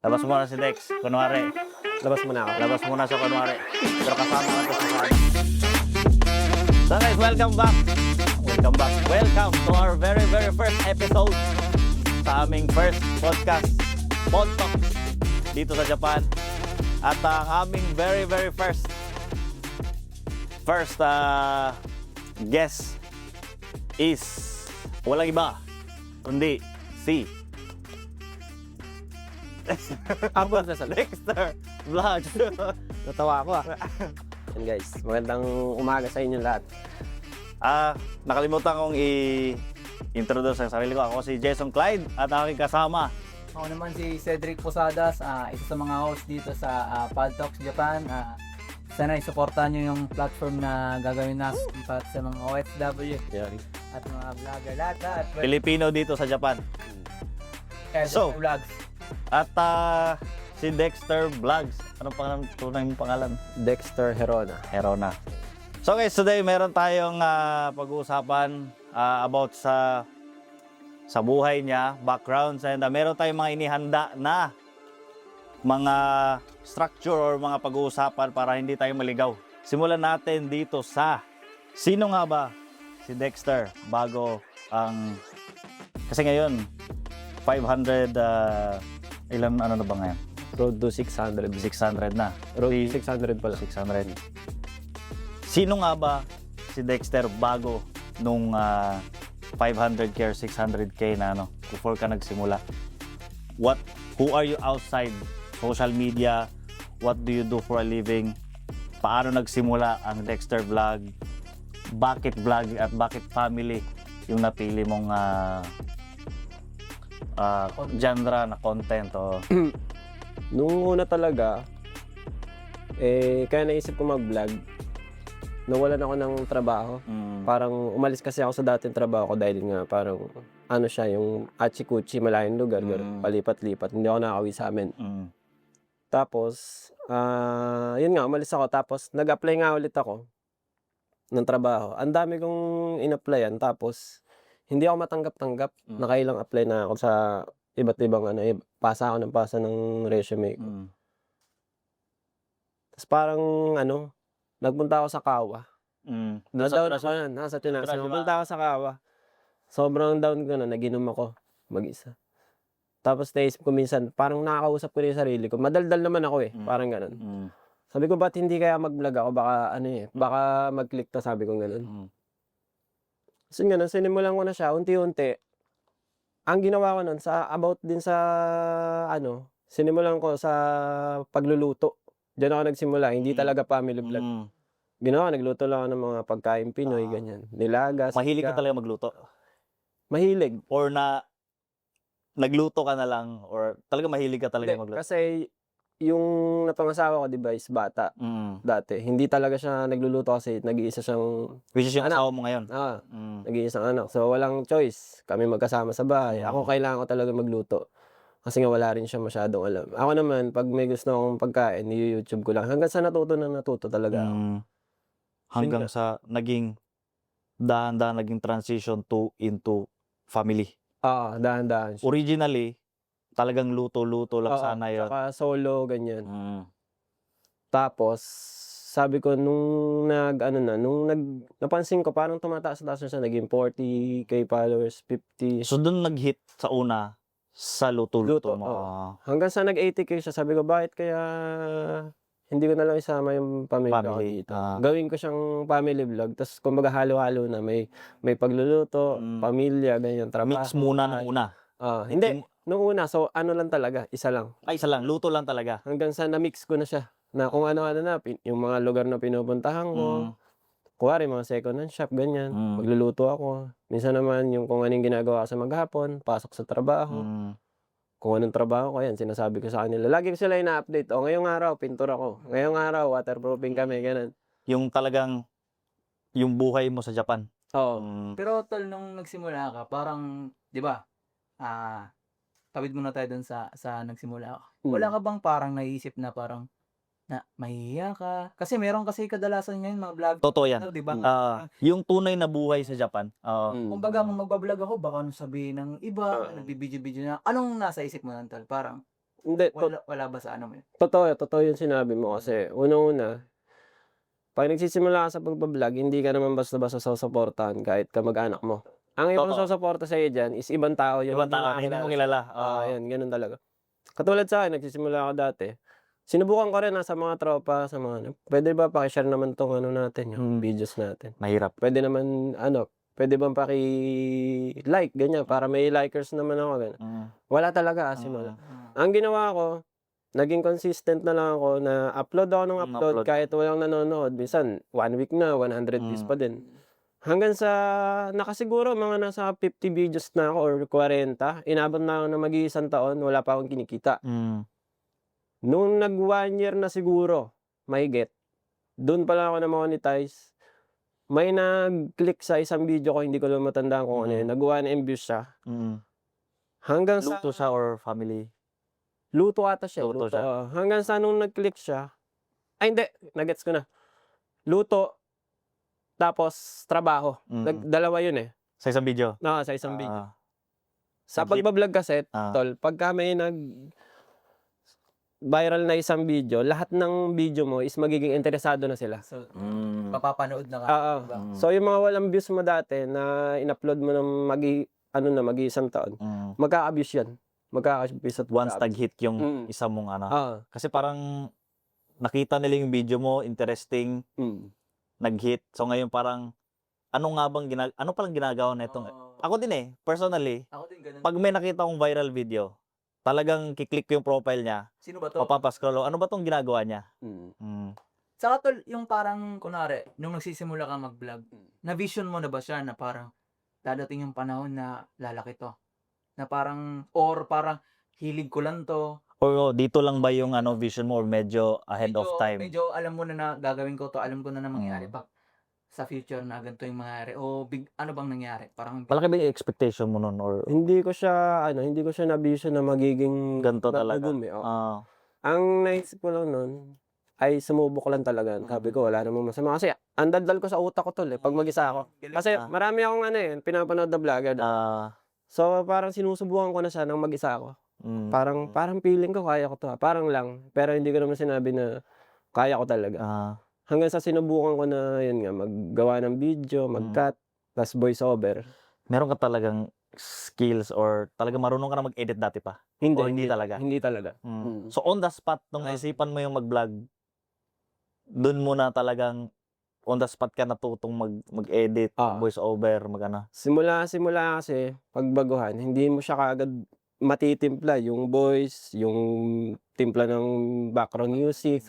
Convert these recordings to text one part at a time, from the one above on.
Labas muna si Dex, kunwari. Labas mo na ako. Labas muna siya, kunwari. Pero kasama ka to sa sana. So guys, welcome back. Welcome to our very first episode sa aming first podcast, Pod Talks, dito sa Japan. At ang aming very first guest is walang iba kundi si Ako na sa Dexter Vlogs. Natawa ako ah. Yan guys, magandang umaga sa inyo lahat. Nakalimutan kong i-introduce ang sarili ko. Ako si Jason Clyde at aking kasama. Ako naman si Cedric Posadas, isa sa mga host dito sa Pod Talks Japan. Sana isuportahan nyo yung platform na gagawin natin para sa mga OFW Yan. at mga vlogger lahat. Filipino dito sa Japan. So, Vlogs. At si Dexter Vlogs. Anong tunay mong pangalan? Dexter Herona. Herona. So guys, today meron tayong pag-uusapan about sa buhay niya, backgrounds, and meron tayong mga inihanda na mga structure or mga pag-uusapan para hindi tayo maligaw. Simulan natin dito sa sino nga ba si Dexter bago ang kasi ngayon 500 ilan ano na ba ngayon? Road to 600. 600 na. Road to 600 pala. 600. Sino nga ba si Dexter bago nung 500k or 600k na ano, before ka nagsimula? Who are you outside social media? What do you do for a living? Paano nagsimula ang Dexter Vlog? Bakit vlog at bakit family yung napili mong genre na content? Nung una talaga, kaya naisip ko mag-vlog, nawalan ako ng trabaho. Parang umalis kasi ako sa dating trabaho ko dahil nga parang ano siya, yung Achikuchi, malayong lugar, palipat-lipat. Hindi ako nakakawi sa amin. Tapos, yun nga, umalis ako. Tapos, nag-apply nga ulit ako ng trabaho. Ang dami kong in-applyan. Tapos, hindi ako matanggap-tanggap. Nakailang apply na ako sa iba't ibang pasa ako ng pasa ng resume ko. Tapos parang nagpunta ako sa Kawa. Na-down ako na, nasa Tinas. Nagpunta ako sa Kawa. Sobrang down ko na, nag-inom ako mag-isa. Tapos naisip ko minsan, parang nakakausap ko na yung sarili ko. Madaldal naman ako parang ganun. Sabi ko, ba't hindi kaya mag-vlog ako? Baka baka mag-click to, sabi ko ganun. So ganun, sinimulan ko na siya, unti-unti. Ang ginawa ko nun, about din sa, sinimulan ko sa pagluluto. Diyan ako nagsimula, hindi talaga family vlog. Ginawa, nagluto lang ako ng mga pagkain Pinoy, ganyan. Nilaga, Mahilig ka talaga magluto? Mahilig. Or nagluto ka na lang? Or talaga mahilig ka talaga magluto? Kasi yung napangasawa ko, di ba, is bata. Dati. Hindi talaga siya nagluluto kasi nag-iisa siyang Which is yung anak. asawa mo ngayon? Nag-iisang anak. So, walang choice. Kami magkasama sa bahay. Ako kailangan ko talaga magluto. Kasi nga wala rin siya masyadong alam. Ako naman, pag may gusto akong pagkain, YouTube ko lang. Hanggang sa natuto talaga ako. Hanggang sa naging dahan-dahan naging transition into family. Dahan-dahan siya. Originally, talagang luto-luto lang sana yun. Saka solo, ganyan. Tapos, sabi ko, nung napansin ko, parang tumataas-taas na siya. Naging 40k followers, 50. So, doon nag-hit sa una sa luto-luto mo. Hanggang sa nag-80k siya, sabi ko, bakit kaya hindi ko na lang isama yung pamilya ko dito. Gawin ko siyang family vlog. Tapos, kumbaga, halo-halo na. May pagluluto, pamilya, ganyan, trabaho. Mix muna nung una. Hindi, nung una. So, lang talaga. Isa lang. Ay, isa lang. Luto lang talaga. Hanggang sa na-mix ko na siya. Na kung ano-ano na, yung mga lugar na pinupuntahan ko. Kuwari, mga second hand shop, ganyan. Magluluto ako. Minsan naman, yung kung anong ginagawa sa maghapon, pasok sa trabaho. Kung anong trabaho ko, yan, sinasabi ko sa kanila. Lagi ko sila ina-update. Ngayong araw, pintor ako. Ngayong araw, waterproofing kami, ganun. Yung talagang, yung buhay mo sa Japan. Pero tol, nung nagsimula ka, parang, di ba, tawid muna tayo dun sa nagsimula ka. Wala ka bang parang naisip na parang, na mahihiya ka? Kasi meron kasi kadalasan ngayon mga vlog. Totoo yan. Di ba? Yung tunay na buhay sa Japan. Kumbaga, kung magbablog ako, baka ano sabihin ng iba, nagbibidyo-video na. Anong nasa isip mo nun, tol? Parang, Hindi, Wala ba sa ano mo yun? totoo yung sinabi mo kasi unang-una, pag nagsisimula ka sa pagba-vlog, hindi ka naman basta-basta susuportahan kahit kamag-anak mo. Ang ibang Totoo. susuporta sa'yo diyan is ibang tao yun. Ibang tao, hindi mo kilala. Yan, ganun talaga. Katulad sa'kin, nagsisimula ako dati, sinubukan ko rin sa mga tropa, sa mga ano, "Puwede ba paki-share naman 'tong ano natin, yung videos natin? Mahirap. Puwede naman ano, puwede bang paki-like?" Ganyan, para may likers naman ako, gano'n. Mm. Wala talaga, as in wala. Ang ginawa ko, naging consistent na lang ako na upload ako ng upload Upload. kahit walang nanonood. Minsan 1 week na, 100 views pa din. Hanggang sa nakasiguro mga nasa 50 videos na ako or 40, inabot na ako ng mag-iisang taon, wala pa akong kinikita. Nung nag 1 year na siguro, mahigit, dun pala ako na-monetize. May nag-click sa isang video ko, hindi ko lang matandaan kung ano yun, nag 1M views siya. Hanggang sa Luto siya or family? luto ata siya, Luto luto, siya. oo. Hanggang sa nung nag-click siya, ay hindi, na-gets ko na. Luto, tapos trabaho. Dalawa yun, eh. Sa isang video? Oo, sa isang video. Ah, Sa Nag-hit. pagba-vlog kasi, Ah. tol, pagka may viral na isang video, lahat ng video mo is magiging interesado na sila. So, mapapanood na ka. Oo. Diba? So yung mga walang views mo dati na in-upload mo ng mag-iisang taon, magka-abuse yan. Magkaka-abuse at Once magka-abuse. nag-hit yung isa mong ano. Oo. Kasi parang nakita nila yung video mo, interesting, nag-hit. So ngayon parang ano palang ginagawa na itong ako din eh, personally, Ako din ganun. pag may nakita akong viral video, talagang kiklik ko yung profile niya, Sino ba to? papapascroll, ano ba tong ginagawa niya? Saka tol, yung parang, kunwari, nung nagsisimula ka mag-vlog, na-vision mo na ba siya na parang dadating yung panahon na lalaki to? Na parang, or parang hilig ko lang to. O dito lang ba yung ano vision mo or medyo ahead of time? Medyo alam mo na gagawin ko to, alam ko na mangyayari pa sa future na ganito yung mangyayari. O ano bang nangyari? Parang Malaki ba yung expectation mo nun or Hindi ko siya na-vision na magiging ganito talaga? matagum, eh, oo. Ang naisip ko lang nun ay sumubok lang talaga. Sabi ko wala namang masama kasi ang daldal ko sa utak ko tol, eh, pag mag-isa ako. Kasi marami akong pinapanood na vlogger. So parang sinusubukan ko na siya ng mag-isa ako. Parang feeling ko kaya ko 'to, parang lang. Pero hindi ko naman sinabi na kaya ko talaga. Hanggang sa sinubukan ko na yun nga, maggawa ng video, mag-cut, tas voice over. Meron ka talagang skills or talagang marunong ka na mag-edit dati pa? O hindi talaga? Hindi talaga. So on the spot, nung naisipan mo yung mag-vlog, dun mo na talagang on the spot ka natutong mag-edit, voice over, mag-ano? Simula kasi, pagbaguhan, hindi mo siya kaagad matitimpla yung voice, yung timpla ng background music.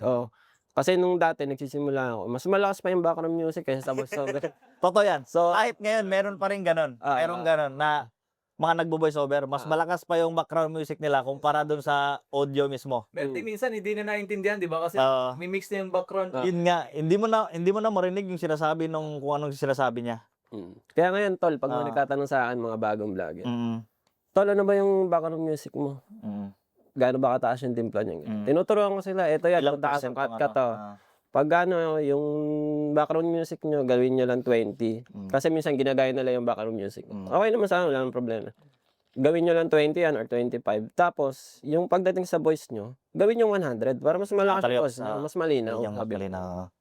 Kasi nung dati nagsisimula ako, mas malakas pa yung background music kaysa sa voice over. Totoo yan. So, kahit ngayon, meron pa rin ganun. Meron ganun na mga nagbo-voice over, mas malakas pa yung background music nila kumpara dun sa audio mismo. minsan hindi na naintindihan, di ba? Kasi may mix na yung background. Yun nga, hindi mo na marinig yung sinasabi nung kung anong sinasabi niya. Kaya ngayon, tol, pag may nagtatanong sa akin mga bagong vlogger, tol, ano ba yung background music mo? Gaano ba kataas yung timpla niya? Tinuturuan ko sila, eto yan, Ilang taas percent ang kung cut to. Pag yung background music nyo, gawin nyo lang 20. Kasi minsan ginagaya nila yung background music. Okay naman sa akin, wala nang problema. Gawin nyo lang 20 yan or 25. Tapos, yung pagdating sa voice nyo, gawin nyo 100 para mas malakas yung voice, mas malinaw. Yung malinaw.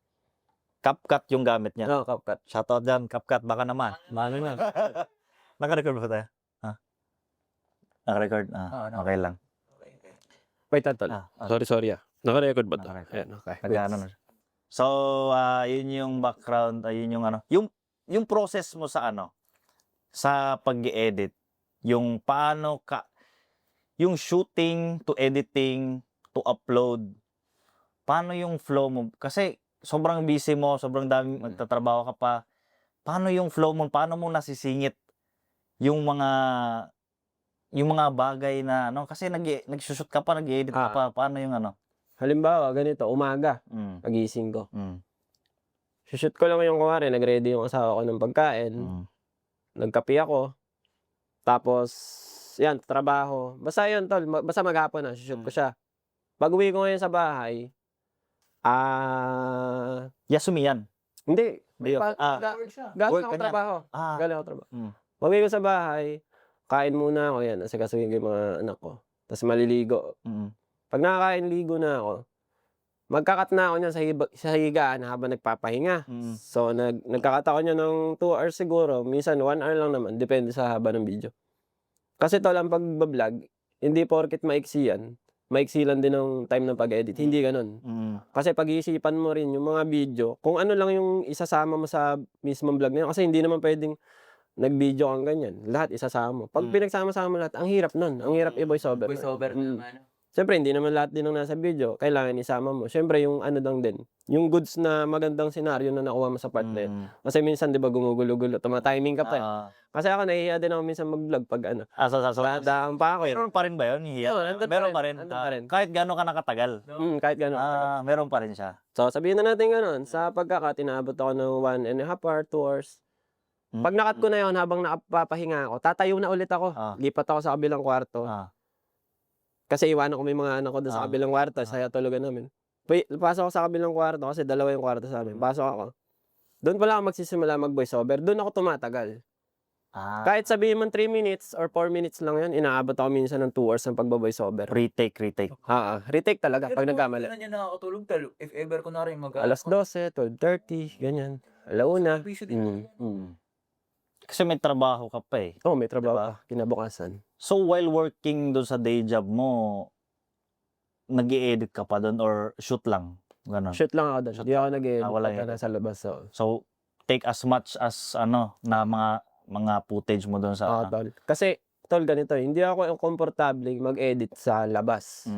CapCut yung gamit niya. No, CapCut. Shoutout dyan, CapCut, baka naman. Mano na. Naka-record ba tayo? Naka-record? Okay lang. Wait, tol. Sorry. Naka-record ba ito? Naka-record. Ayan, okay. Nag-ano na siya. So, yun yung background, yun yung ano, yung process mo sa ano, sa pag-edit, yung paano ka, yung shooting to editing to upload, paano yung flow mo? Kasi sobrang busy mo, sobrang dami magtatrabaho ka pa. Paano yung flow mo? Paano mo nasisingit yung mga bagay na ano, kasi nag-shoot ka pa, nag-edit ka pa, paano yung ano? Halimbawa, ganito, umaga, pagising ko. Shoot ko lang yung kumari, nag-ready yung asawa ko ng pagkain, nagkape ako, tapos, yan, trabaho. Basta yun, tol, basta maghapon na, shoot ko siya. Pag uwi ko ngayon sa bahay, Yasumi yan. hindi, Work galing ako ka niyan. trabaho. Galing ako trabaho. Pag uwi ko sa bahay, kain muna ako yan, kasi kasuhin ko yung mga anak ko. Tapos maliligo. Pag nakakain, ligo na ako, magkakat na ako niyan sa higaan habang nagpapahinga. Mm. So, nagkakat ako niyan ng 2 hours siguro. Minsan 1 hour lang naman. Depende sa haba ng video. Kasi tol, ang pagbablog, hindi porket maiksi yan, maiksi lang din ng time ng pag-edit. Hindi ganun. Kasi pag-iisipan mo rin yung mga video, kung ano lang yung isasama mo sa mismong vlog na yun. Kasi hindi naman pwedeng nag-video kang ganyan. Lahat isasama mo. Pag pinagsama-sama mo lahat, ang hirap nun. Ang hirap i-voice over. Voice over Mm. naman. Siyempre, hindi naman lahat din ng nasa video, kailangan isama mo. Siyempre, yung ano lang din, yung goods na magandang senaryo na nakuha mo sa part na yun. Kasi minsan, di ba, gumugulo-gulo, tuma-timing ka pa. Kasi ako, nahihiya din ako minsan mag-vlog pag ano. Daan pa ako. Meron pa rin ba yun? Hiya? Oo, nandun Meron pa pa rin, rin. nandun pa rin. Kahit gano'n ka nakatagal. Kahit gano'n. Meron pa rin siya. So, sabihin na natin gano'n, sa pagkakat, inaabot ako ng 1.5 hour, 2 hours. Pag nakat ko na yun, habang nakapapahinga ako, tatayo na ulit ako. Lipat ako sa kabilang kwarto. Kasi iwanan ko may mga anak ko doon sa kabilang kwarto, saya tulugan namin. Pasok ako sa kabilang kwarto kasi dalawa yung kwarto sa amin. Pasok ako. Doon pala ako magsisimula mag-voice over. Doon ako tumatagal. Kahit sabihin mo 3 minutes or 4 minutes lang yun, inaabot ako minsan ng 2 hours ng pagba-voice over. Retake. Retake talaga pag nagkamali. Pero kung nakakatulog talo, if ever ko na rin Alas 12, 12:30, ganyan. Alauna. Piso din. Kasi may trabaho ka pa eh. Oo, may trabaho Diba? pa, kinabukasan. So while working doon sa day job mo, nag-i-edit ka pa doon or shoot lang? Ganon. Shoot lang ako doon. Hindi ako nag-edit wala pagka yun. nasa labas. So take as much as na mga footage mo doon sa Tol. Kasi, tol, ganito, hindi ako komportable mag-edit sa labas.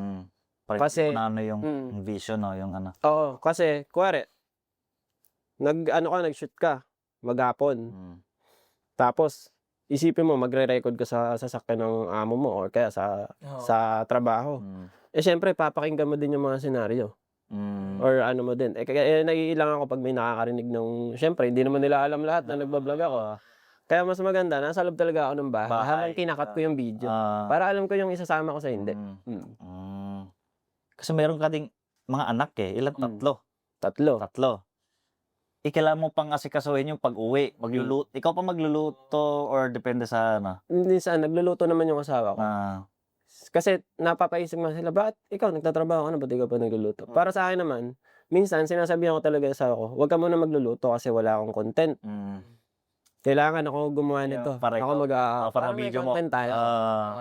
kasi Kasi- ano yung vision no, yung ano. Oo, kasi, kuwari, nag-shoot ka, maghapon. Tapos, isipin mo, magre-record ka sa sasakyan ng amo mo or kaya sa trabaho. Eh, syempre, papakinggan mo din yung mga senaryo. Or ano mo din. Kaya naiilang ako pag may nakakarinig ng, syempre, hindi naman nila alam lahat na nagbablog ako. Kaya mas maganda, nasa loob talaga ako ng bahay habang kinakat ko yung video. Para alam ko yung isasama ko sa hindi. Kasi meron ka ding mga anak eh. Ilan? Tatlo. Kailangan mo pang asikasuhin yung pag-uwi. Ikaw pa magluluto or depende sa ano? Minsan, nagluluto naman yung asawa ko. Kasi napapaisip mo sila, bakit ikaw nagtatrabaho ka na, ba't ikaw pa nagluluto? Para sa akin naman, minsan sinasabihan ko talaga sa asawa ko, huwag ka muna magluluto kasi wala akong content. Kailangan ako gumawa nito. Para Ako para may video mo. content tayo.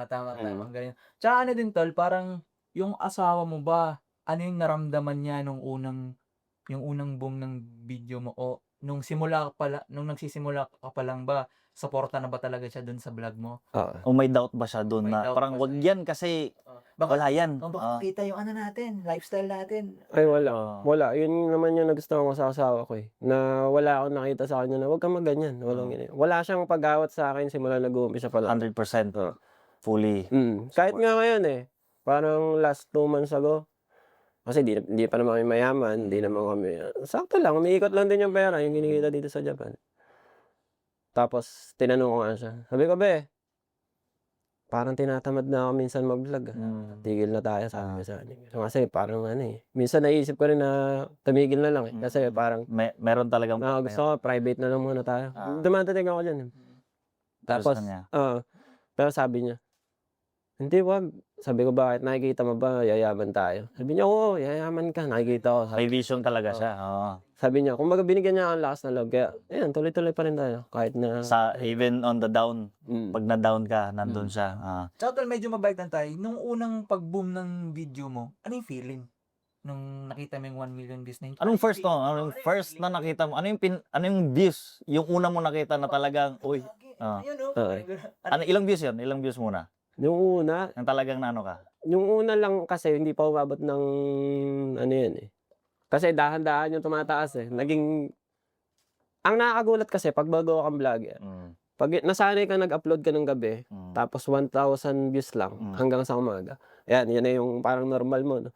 Tama. Ganyan. Tsaka ano din tol, parang yung asawa mo ba, ano yung naramdaman niya nung unang boom ng video mo o nung nagsisimula ka pa lang ba, suporta na ba talaga siya dun sa vlog mo? O may doubt ba siya doon May na doubt parang ba wag siya? yan kasi Baka wala yan. baka kita yung ano natin, lifestyle natin. Ay, wala. Wala. Yun naman yung nagustuhan ko sa asawa ko eh. Na wala akong nakita sa kanya na huwag kang magganyan. Wala siyang pag-awat sa akin simula nag-uumpisa pa lang. 100% fully. Kahit nga ngayon eh. Parang last 2 months ago. Kasi hindi pa naman kami mayaman. Hindi naman kami. Sakto lang. Umiikot lang din yung pera. Yung kinikita dito sa Japan. Tapos, tinanong ko nga siya. Sabi ko, be, parang tinatamad na ako minsan mag-vlog. Tigil na tayo, sabi ko sa kanya. Kasi parang minsan naisip ko rin na tumigil na lang eh. Kasi parang, Meron talagang gusto ko, private na lang muna tayo. Dumadating ako dyan. Tapos, pero sabi niya, hindi, wag. Sabi ko, bakit? Nakikita mo ba, yayaman tayo? Sabi niya, oo, yayaman ka. Nakikita ko. may vision talaga siya. Sabi niya, kung binigyan niya ang lakas ng loob, kaya, ayan, tuloy-tuloy pa rin tayo. Kahit na, Even on the down, pag na-down ka, nandun siya. Tsaka tol, medyo mabalik lang tayo. Nung unang pag-boom ng video mo, ano yung feeling? Nung nakita mo yung 1 million views na yun? Anong first no? Anong first na nakita mo? Ano yung views? Yung una mo nakita na talagang, uy. Ayun Ilang views yun? Ilang views muna? yung una, Yung talagang naano ka? yung una lang kasi, hindi pa umabot ng, ano yan eh. Kasi dahan-dahan yung tumataas eh. Ang nakakagulat kasi, pag bago kang vlogger, pag nasanay ka nag-upload ka ng gabi, tapos 1,000 views lang hanggang sa umaga. Yan na yung parang normal mo. No?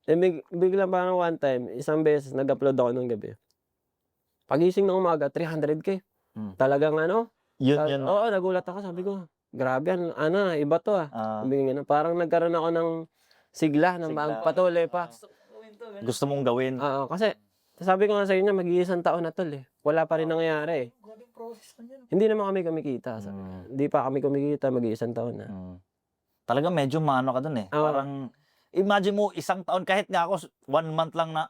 Eh, biglang parang one time, isang beses nag-upload ako ng gabi. Pagising ng umaga, 300K. Talagang Yun. Oo, nagulat ako. Sabi ko, grabe, iba to Sabi ko, parang nagkaroon ako ng sigla na patuloy pa. Gusto mong gawin. Kasi, sabi ko nga sa inyo, mag-iisang taon na tol eh. Wala pa rin nangyayari eh. Hindi naman kami kumikita. Hindi pa kami kumikita, mag-iisang taon na. Talaga medyo maano ka dun eh. Parang imagine mo, isang taon, kahit nga ako, 1 month lang na,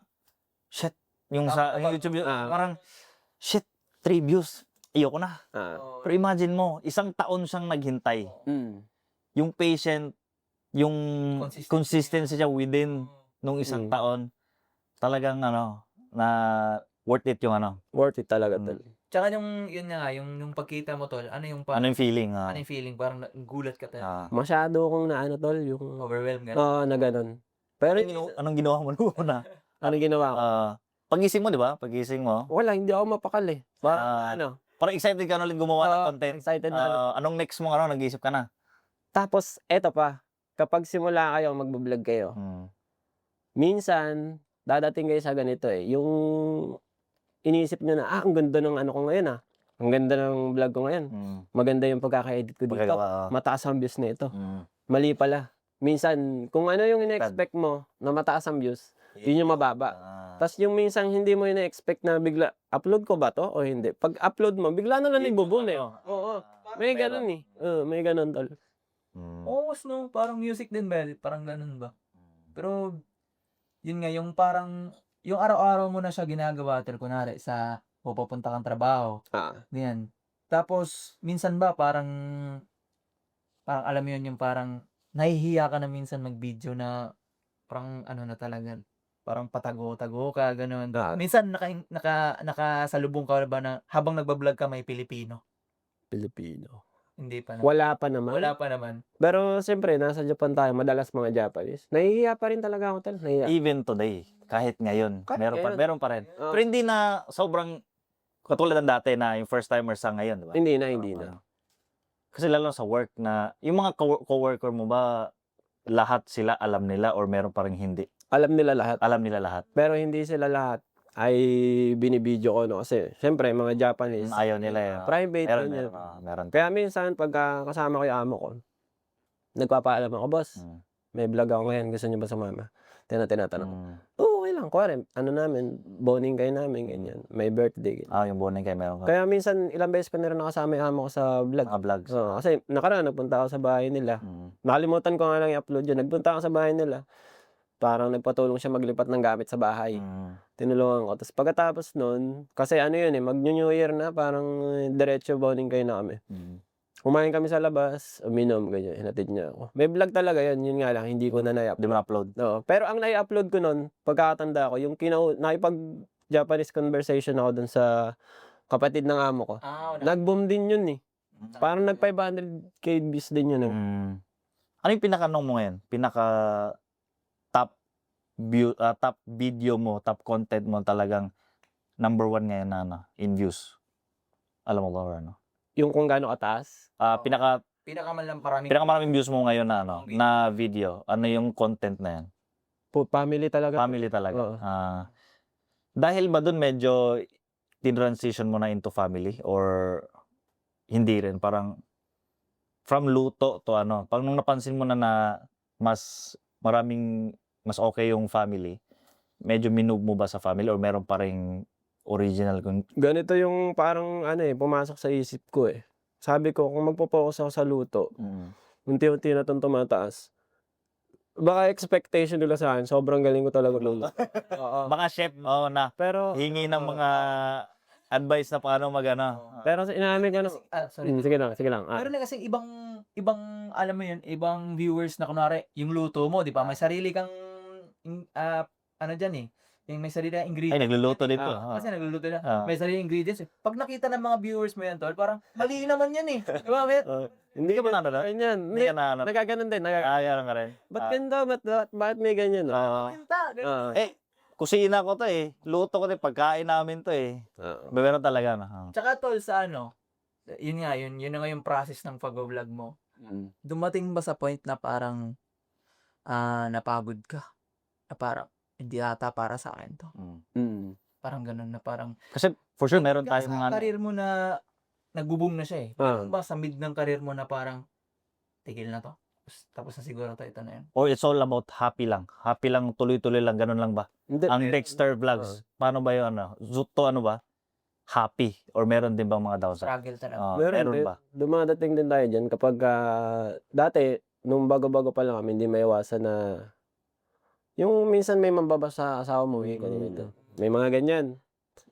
shit, yung sa YouTube, parang, shit, 3 views, ayoko na. Oo. Pero imagine mo, isang taon siyang naghintay. Yung patient, yung consistency siya within nung isang taon, talagang ano, na worth it yung ano. Worth it talaga, Mm. tol. Tsaka yun nga, yung pagkita mo, tol, ano yung Ano yung feeling? ano yung feeling? Parang gulat ka talaga. Masyado akong naano, tol, yung... Overwhelmed ka. Oo, na ganun. Pero Anong ginawa mo nung una? ano ginawa ko? Pagising mo, di ba? Pagising mo. Wala, hindi ako mapakal eh. Parang ano, Parang excited ka na ulit gumawa ng content. excited na ano. Anong next mo, nag-iisip ka na? Tapos, eto pa, kapag simula kayo, magbablog kayo, minsan, dadating kayo sa ganito eh, yung iniisip nyo na, ang ganda ng ano ko ngayon ang ganda ng vlog ko ngayon, maganda yung pagkaka-edit ko dito, Pagkagawa. mataas ang views na ito. Mali pala. Minsan, kung ano yung ina-expect mo na mataas ang views, yun yung mababa. Tapos yung minsan hindi mo ina-expect na bigla, upload ko ba to o hindi? Pag upload mo, bigla na lang ibuboom eh. Oo. May ganun eh. May ganun, tol. Almost no, parang music din ba? Parang ganun ba? Pero, yun nga, yung parang, yung araw-araw mo na siya ginagawa, tol, kunwari, sa pupunta kang trabaho. Ganyan. Tapos, minsan ba, parang alam mo yun, yung parang, nahihiya ka na minsan mag-video na, parang, ano na talaga, parang patago-tago ka, ganun. Minsan, nakasalubong ka ba na, habang nagbablog ka, may Pilipino? Pilipino. Hindi pa naman. Wala pa naman. Wala pa naman. Pero siyempre, nasa Japan tayo, madalas mga Japanese. Nahihiya pa rin talaga ako, tol. Nahihiya. Even today, kahit ngayon, meron pa rin. Oo. Pero hindi na sobrang katulad ng dati na yung first timer sa ngayon, di ba? Hindi na. Kasi lalo sa work na, yung mga coworker mo ba, lahat sila alam nila or meron pa rin hindi? Alam nila lahat. Alam nila lahat. Pero hindi sila lahat ay binibideo ko, no? Kasi, siyempre, mga Japanese, Ayaw nila eh. private Meron. Kaya minsan, pagka kasama ko yung amo ko, nagpapaalam ako, boss, may vlog ako ngayon, gusto niyo ba sumama? Tinatanong ko. Okay lang, kuwari, ano namin, bonding kayo namin, ganyan. May birthday. Yung bonding kayo meron ka. Kaya minsan, ilang beses ko na rin nakasama yung amo ko sa vlog. Mga vlogs. Kasi nakaraan, nagpunta ako sa bahay nila. Nakalimutan ko nga lang i-upload yun. Nagpunta ako sa bahay nila. Parang nagpatulong siya maglipat ng gamit sa bahay. Tinulungan ko. Tapos pagkatapos nun, kasi ano yun eh, mag-New Year na, parang diretso bonding kayo na kami. Kumain kami sa labas, uminom, ganyan, hinatid niya ako. May vlog talaga yun nga lang, hindi ko na Di mo upload. No. Pero ang nai-upload ko nun, pagkakatanda ko, yung nakipag-Japanese conversation ako dun sa kapatid ng amo ko. Nag-boom din yun eh. Parang nag 500k views din yun. Ano yung pinaka-ano mo ngayon? Top video mo, top content mo talagang number 1 ngayon na in views? Alam mo ba or ano? Yung kung gaano kataas? Pinakamaraming views mo ngayon na na video. Ano yung content na yan? Family talaga. Family talaga. Dahil ba dun medyo tinransition mo na into family or hindi rin? Parang from luto to ano? Pag nung napansin mo na mas okay yung family, medyo minove mo ba sa family or meron pa ring original? Ganito yung parang pumasok sa isip ko eh. Sabi ko, kung magpo-focus ako sa luto, unti-unti na itong tumataas. Baka expectation nila sa akin, sobrang galing ko talaga luto. Mga chef, pero hingi ng mga advice na paano Pero inamin ko sorry. Sige lang. Meron na kasi ibang alam mo yun, ibang viewers na kunwari, yung luto mo, di ba? May sarili kang ano dyan eh. Yung may sarili na ingredients. Ay, nagluluto dito. Kasi nagluluto na. May sarili ingredients. Pag nakita ng mga viewers mo yan, tol, parang mali naman yan eh. Di ba, met? Hindi ka ba nanalo? Hindi ka nanalo. Nagaganon din. Ganun ka rin. Ba't ganito? Bakit may ganyan? Kusina ko to eh. Luto ko to eh. Pagkain namin to eh. Meron talaga na. Tsaka tol, sa yun nga, yun na nga yung process ng pag-vlog mo. Dumating ba sa point na parang napagod ka? Na parang, hindi ata para sa akin to. Parang ganun na parang. Kasi for sure meron tayong mga career mo na nagbo-boom na siya eh. Ba sa mid ng career mo na parang tigil na to? Tapos na siguro to, ito na yun. Or it's all about happy lang. Happy lang, tuloy-tuloy lang, ganun lang ba? Ang Dexter Vlogs, paano ba yun? Zuto ba? Happy? Or meron din bang mga downside? Struggle talaga. Meron ba? Dumadating din tayo dyan kapag dati, nung bago-bago pa lang kami, hindi maiwasan na Yung minsan may mambaba sa asawa mo, ganito. May mga ganyan.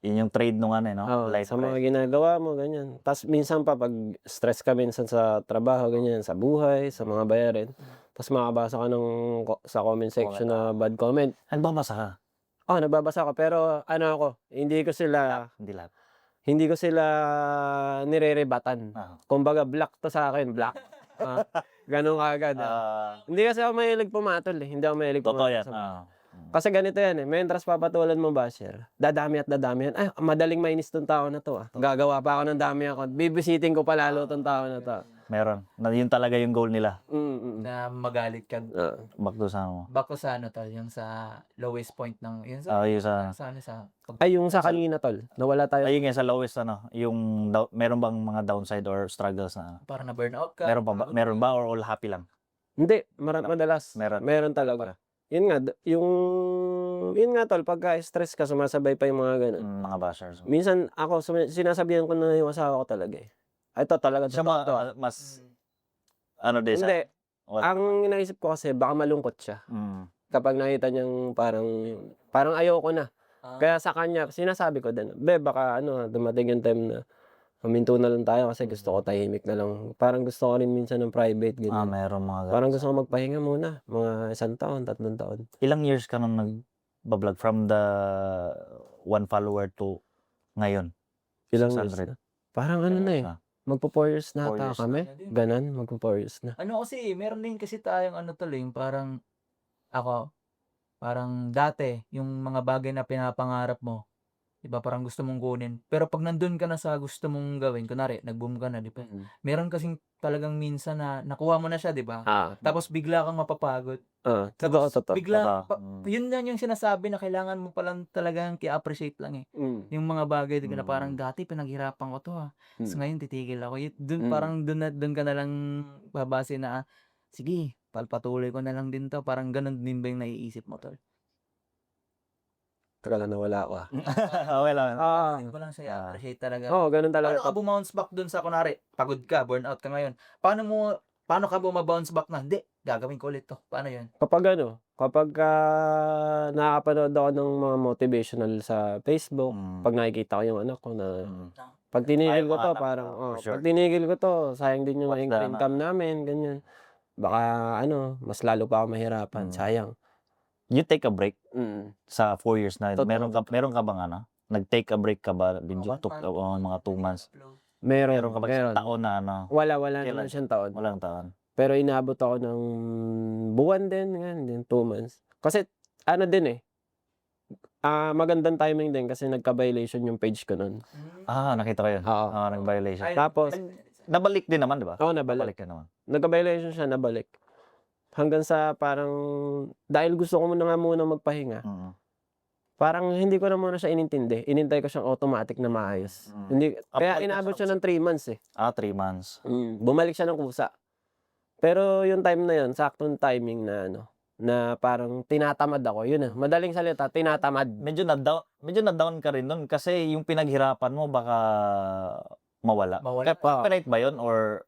Yun yung trade nung ano, no? Oo, Life sa mga trade. ginagawa mo, ganyan. Tapos minsan pa pag stress ka minsan sa trabaho, ganyan, sa buhay, sa mga bayarin. Tapos makabasa ka ng sa comment section na bad comment. Nagbabasa ka? Nagbabasa ako pero ano ako, Hindi lahat. hindi ko sila nirerebatan. Kumbaga black to sa akin, black. Ganun kaagad. Hindi kasi ako mahilig pumatol eh. Hindi ako mahilig Totoo pumatol yan. sa kasi ganito yan eh, mentras papatulan mo basher, dadami at dadami yan. Ay, madaling mainis tong tao na to ah. Gagawa pa ako ng dami ako. Bibisitin ko pa lalo tong tao na to. Meron. Yun talaga yung goal nila. Na magalit ka. Back to sa mo. Back ko sa ano tol, yung sa lowest point ng, yun sa, Yung sa... Ay, yung sa kanina tol, nawala tayo. Ayun nga sa lowest ano, yung meron bang mga downside or struggles na? Parang na burnout ka. Meron ba or all happy lang? Hindi, madalas. Meron. Meron talaga. Yun nga, yun nga tol, pagka stress ka, sumasabay pa yung mga ganun. Mga bashers. Minsan ako, sinasabihan ko na yung asawa ko talaga eh. Ito talaga, Siya to. mas ano din siya? Hindi. What? Ang inaisip ko kasi, baka malungkot siya. Kapag nakita niyang parang ayoko na. Kaya sa kanya, sinasabi ko din, baka dumating yung time na huminto na lang tayo kasi gusto ko tahimik na lang. Parang gusto ko rin minsan ng private. Ganyan. Meron mga ganun. Parang gusto ko magpahinga muna. Mga 1 taon, 3 taon. Ilang years ka nung nag-vlog from the 1 follower to ngayon? Ilang 600. years na? Parang ano na eh. Magpo 4 years na 4 ata years kami. Ganon, magpo 4 years na. Ano kasi, meron din kasi tayong ano tol, yung parang dati, yung mga bagay na pinapangarap mo, diba, parang gusto mong kunin. Pero pag nandun ka na sa gusto mong gawin, kunwari, nag-boom ka na, diba? Meron kasing talagang minsan na nakuha mo na siya, diba? Tapos bigla kang mapapagod. Tapos Totoo. bigla, yun lang yung sinasabi na kailangan mo palang talagang i-appreciate lang eh. Yung mga bagay na parang dati pinaghirapan ko to So ngayon titigil ako. Parang dun ka na lang babase na, sige, patuloy ko na lang din to. Parang ganun din ba yung naiisip mo, tol? Teka lang, nawala ako Okay lang. Hindi ko lang siya i-appreciate talaga. Ganun talaga. Paano ka bumounce back dun sa, kunwari, pagod ka, burnout ka ngayon? Paano ka bumabounce back na, hindi, gagawin ko ulit to? Paano yun? Kapag nakapanood ako ng mga motivational sa Facebook, pag nakikita ko yung anak ko na, pag tinigil ko to, pag tinigil ko to, sayang din yung income namin, ganyan. Baka mas lalo pa ako mahirapan, sayang. You take a break sa 4 years na. Totoo. Meron ka bang nag-take a break ka ba? Did you took mga 2 months? Meron Ka ba isang taon na Wala Kailan? naman siyang taon. Walang taon. Pero inabot ako ng buwan din, 2 months. Kasi din eh, magandang timing din kasi nagka-violation yung page ko nun. Nakita ko yun. Oo. Nag-violation. Tapos, Nabalik din naman, di ba? nabalik. ka naman. Nagka-violation siya, nabalik. Hanggang sa parang, dahil gusto ko muna magpahinga, parang hindi ko na muna siya inintindi. Inintay ko siyang automatic na maayos. Kaya inabot siya ng 3 months eh. 3 months. Bumalik siya ng kusa. Pero yung time na yun, saktong timing na na parang tinatamad ako. Yun madaling salita, tinatamad. Medyo na-down ka rin nun kasi yung pinaghirapan mo baka mawala. Copyright ba yun or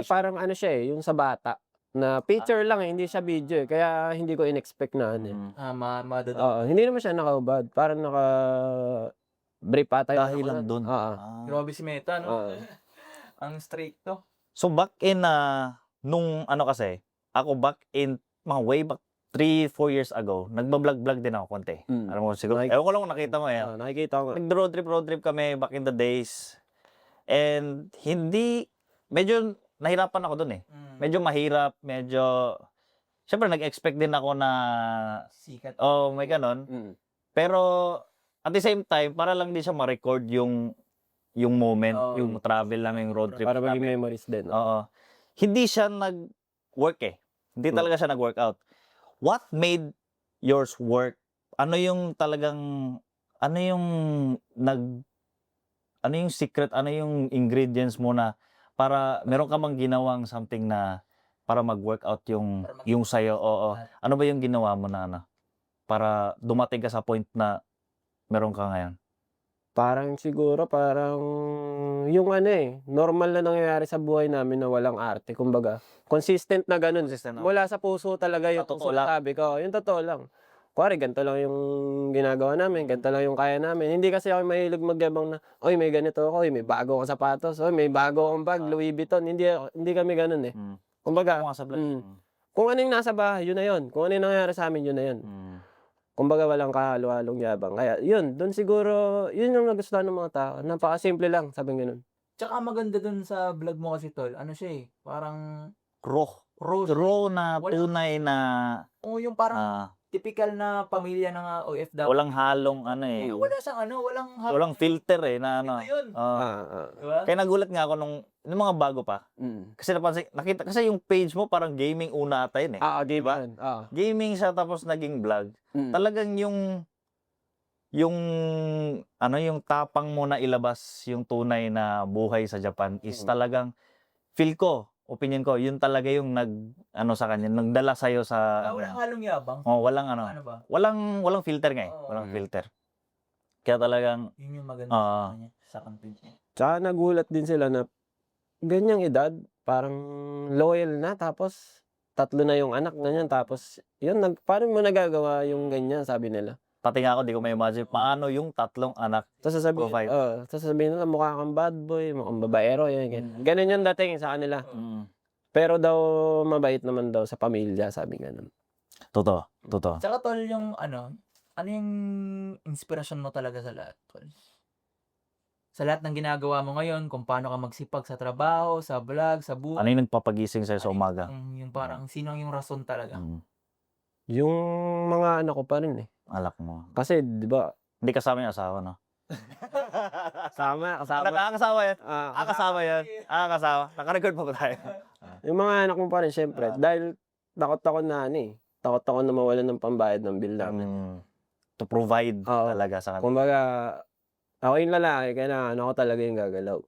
Parang siya eh, yung sa bata. Na picture lang eh, hindi siya video eh. Kaya hindi ko in-expect na hindi naman siya nakaubad. Parang naka-brief ata. dahilan dun? Grabe si Meta, no? Ang strict to. So back in nung kasi, ako back in mga way back 3-4 years ago, nagba-vlog din ako konti. Alam mo siguro, ewan ko lang kung nakita mo eh. Nakikita ko. Nag-road trip kami back in the days. And medyo nahirapan ako dun eh. Medyo mahirap, syempre nag-expect din ako na sikat. may ganon. Pero at the same time, para lang din siya ma-record yung moment, yung travel namin, yung road trip. Para maging memories din. Oo. Hindi siya nag-work eh. Hindi talaga siya nag-workout. What made yours work? Ano yung secret, ano yung ingredients mo na para meron ka mang ginawang something na para mag-workout yung sayo? Ano ba yung ginawa mo na para dumating ka sa point na meron ka ngayon? Parang siguro, parang yung ano eh, normal na nangyayari sa buhay namin na walang arte. Kumbaga, consistent na ganun. Consistent na. Mula sa puso talaga yung Totoo lang. sabi ko. Yung totoo lang. Kuwari, ganito lang yung ginagawa namin, ganito lang yung kaya namin. Hindi kasi ako mahilig magyabang na, oy, may ganito ako, oy, may bago akong sapatos, oy, may bago akong bag, Louis Vuitton. Hindi kami ganun eh. Kumbaga, Kung nga sa vlog. kung ano yung nasa bahay, yun na yun. Kung ano yung nangyayari sa amin, yun na yun. Kumbaga walang kahalo-halong yabang. Kaya yun, doon siguro, yun yung nagustuhan ng mga tao. Napakasimple lang, sabi nga nun. Tsaka maganda dun sa vlog mo kasi tol, ano siya eh, parang Raw na Wala. tunay na yung parang ah, typical na pamilya ng OFW. walang halong ano eh. Wala siyang Walang filter eh na ano. Ito yun. Diba? Kaya nagulat nga ako nung mga bago pa. Kasi nakita kasi yung page mo parang gaming una ata yun eh. Diba? Gaming siya tapos naging vlog. Talagang yung yung tapang mo na ilabas yung tunay na buhay sa Japan is talagang opinion ko, yun talaga yung sa kanya, nagdala sa'yo sa Walang halong yabang. walang Ano ba? walang filter nga eh. Walang filter. Kaya talagang Yun yung maganda sa kanya, sa content niya. Tsaka nagulat din sila na ganyang edad, parang loyal na, tapos 3 na yung anak na niyan, tapos yun, paano mo nagagawa yung ganyan, sabi nila. pati nga ako, di ko ma-imagine paano yung 3 anak. Tapos sasabihin nila, mukha kang bad boy, mukhang babaero, yun, ganyan. Ganun yung dating sa kanila. Pero daw, mabait naman daw sa pamilya, sabi ganun. Totoo. Tsaka tol, yung ano yung inspirasyon mo talaga sa lahat, tol? Sa lahat ng ginagawa mo ngayon, kung paano ka magsipag sa trabaho, sa vlog, sa buhay. Ano yung nagpapagising sa'yo sa umaga? Yung parang, sino ang yung rason talaga? Yung mga anak ko pa rin eh. Alak mo. Kasi, di ba, Hindi kasama yung asawa, no? kasama. Kasama yan. Kasama yan. Kasama. Naka-record pa ba tayo? Yung mga anak mo pa rin, syempre. Dahil takot ako na takot ako na mawalan ng pambayad ng bill namin. To provide talaga sa kanila. Kumbaga, ako yung lalaki, kailangan ako talaga yung gagalaw.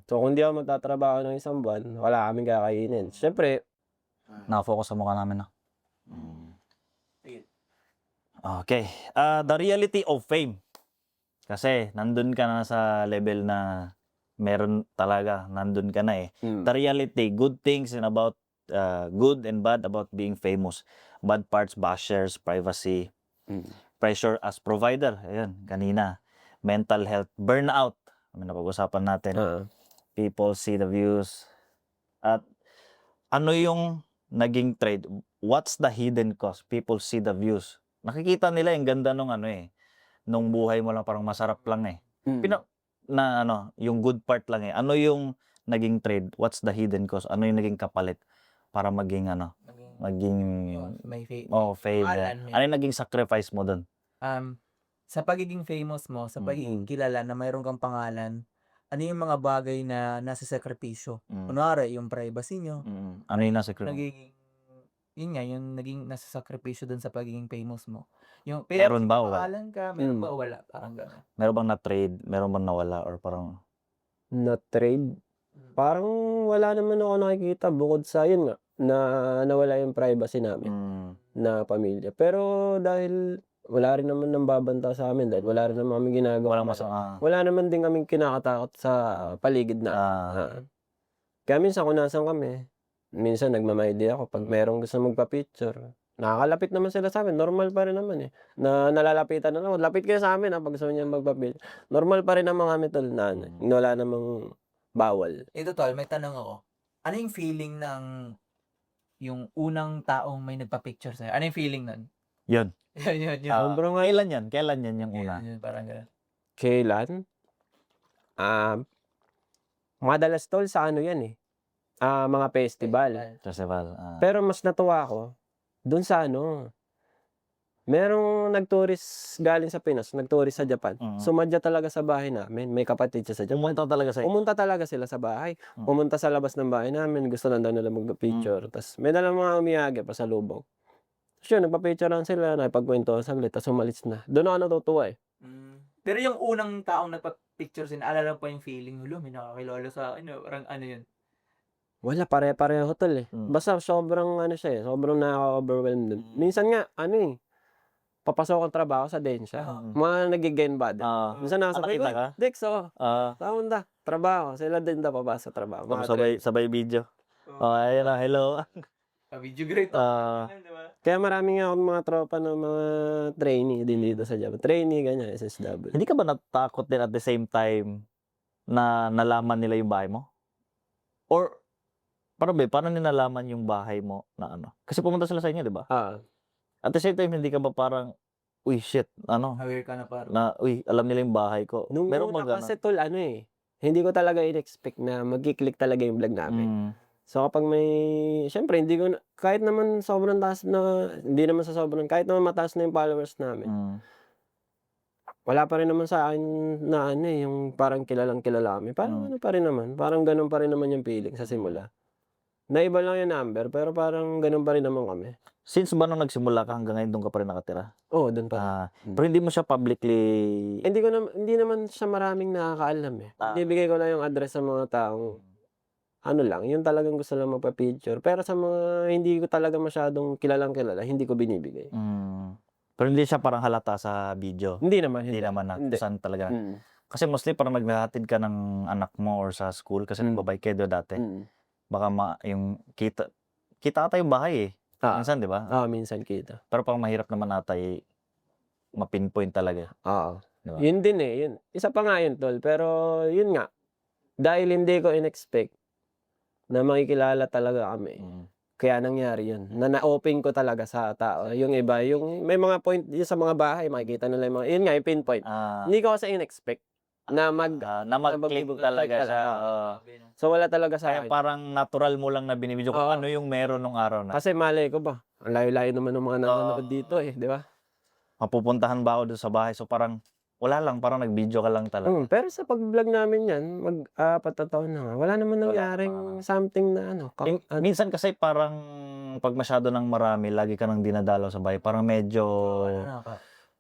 So, kung di ako magtatrabaho ng 1 buwan, wala kaming kakainin. Syempre, Nakafocus sa mukha namin, no? Okay. The reality of fame. Kasi, nandun ka na sa level na meron talaga, nandun ka na eh. The reality, good things and about, good and bad about being famous. Bad parts, bashers, privacy, pressure as provider. Ayan, kanina. Mental health, burnout. Napag-usapan natin. People see the views. At ano yung naging trade? What's the hidden cost? People see the views. Nakikita nila yung ganda nung nung buhay mo lang, parang masarap lang eh. Yung good part lang eh. Ano yung naging trade? What's the hidden cost? Ano yung naging kapalit para maging may fame. fame. Ano yung naging sacrifice mo dun? Sa pagiging famous mo, sa pagiging kilala na mayroon kang pangalan, ano yung mga bagay na nasa sakripisyo? Kunwari, yung privacy nyo. Ano yung nasa Yung naging nasa sakripisyo dun sa pagiging famous mo. Yung meron ba o wala? pangalan ka, meron ba o wala? Parang gano'n. Meron bang na-trade? Meron bang nawala? Or parang na-trade? Parang wala naman ako nakikita bukod sa yun nga, na nawala yung privacy namin na pamilya. Pero dahil wala rin naman nang babanta sa amin, dahil wala rin naman kami ginagawa. walang masama. Wala naman din kaming kinakatakot sa paligid na. Kaya minsan kung nasan kami, minsan nagmamahidi ako pag merong gusto magpa-picture. Nakakalapit naman sila sa amin, normal pa rin naman eh. Na nalalapitan na naman, lapit kayo sa amin pag gusto niya magpa-picture. Normal pa rin naman kami tol na wala namang bawal. Ito tol, may tanong ako. Ano yung feeling ng yung unang taong may nagpa-picture sa'yo? Ano yung feeling nun? Yun. Yun. Kailan yan yung una? Yun, parang gano'n. Kailan? Madalas tol sa ano yan eh. Mga festival. Pero mas natuwa ako dun sa merong nag-tourist galing sa Pinas, nag-tourist sa Japan. Sumadya talaga sa bahay namin. May kapatid siya sa Japan. Pumunta talaga sila sa bahay. Pumunta sa labas ng bahay namin. Gusto lang daw nila mag-picture. Tapos may dalang mga umiyagi pa sa lubong. So yun, nagpa-picture lang sila, nakipagkwento saglit, tapos umalis na. Doon ako natutuwa eh. Pero yung unang taong nagpa-picture alala pa yung feeling, may nakakilala sa akin, parang ano yun? Wala, pare-pareho tol eh. Basta sobrang siya eh, sobrang nakaka-overwhelm dun. Minsan nga, papasok ang trabaho sa Densya. Mga nag-gain ba din. Minsan nakasabay ko, nakita ka? Dex, Ah, saan da? Trabaho. Sila din da papasok sa trabaho. Mga sabay video. Ayun na, hello. Video great. Kaya marami nga akong mga tropa ng mga trainee din dito sa Java. Trainee, ganyan, SSW. Hindi ka ba natakot din at the same time na nalaman nila yung bahay mo? Or, paano nilalaman yung bahay mo na ano? Kasi pumunta sila sa inyo, di ba? At the same time, hindi ka ba parang, uy, shit, Aware ka na parang. uy, alam nila yung bahay ko. Nung Meron una bang kasi tol, hindi ko talaga in-expect na mag-click talaga yung vlog namin. Mm. So kapag syempre hindi ko kahit naman sobrang taas na, hindi naman sa sobrang, kahit naman mataas na yung followers namin, Mm. wala pa rin naman sa akin na yung parang kilalang kilala kami. Parang pa rin naman, parang ganun pa rin naman yung feeling sa simula. Naiba lang yung number, pero parang ganun pa rin naman kami. Since ba nung nagsimula ka hanggang ngayon doon ka pa rin nakatira? Oo, doon pa. Pero hindi mo siya publicly... Hindi naman siya maraming nakakaalam eh. Bibigay ko lang yung address sa mga taong lang, yung talagang gusto lang magpa-picture. Pero sa mga hindi ko talaga masyadong kilalang kilala, hindi ko binibigay. Pero hindi siya parang halata sa video. Hindi naman. Hindi naman na Hindi. saan talaga. Kasi mostly parang naghahatid ka ng anak mo or sa school kasi nagbabike kayo dati. Baka yung kita ata yung bahay eh. Minsan, di ba? Minsan kita. Pero pang mahirap naman ata ma-pinpoint talaga. Diba? Yun din eh. Yun. Isa pa nga yun, tol. Pero yun nga. Dahil hindi ko in-expect na makikilala talaga kami. Kaya nangyari yun. Na-open ko talaga sa tao. Yung iba, yung may mga point yun sa mga bahay, makikita nila yung mga, yun nga, yung pinpoint. Hindi ko kasi in-expect na mag-click talaga siya. So wala talaga sa Kaya akin. parang natural mo lang na binibidyo kung ano yung meron nung araw na. Kasi malay ko ba, ang layo-layo naman ng mga nanonood dito eh, di ba? Mapupuntahan ba ako doon sa bahay? So parang wala lang, parang nag-video ka lang talaga. Pero sa pag-vlog namin yan, mag-4 na taon na nga, wala naman nangyaring something na Minsan kasi parang pag masyado ng marami, lagi ka nang dinadalaw sa bahay, parang medyo,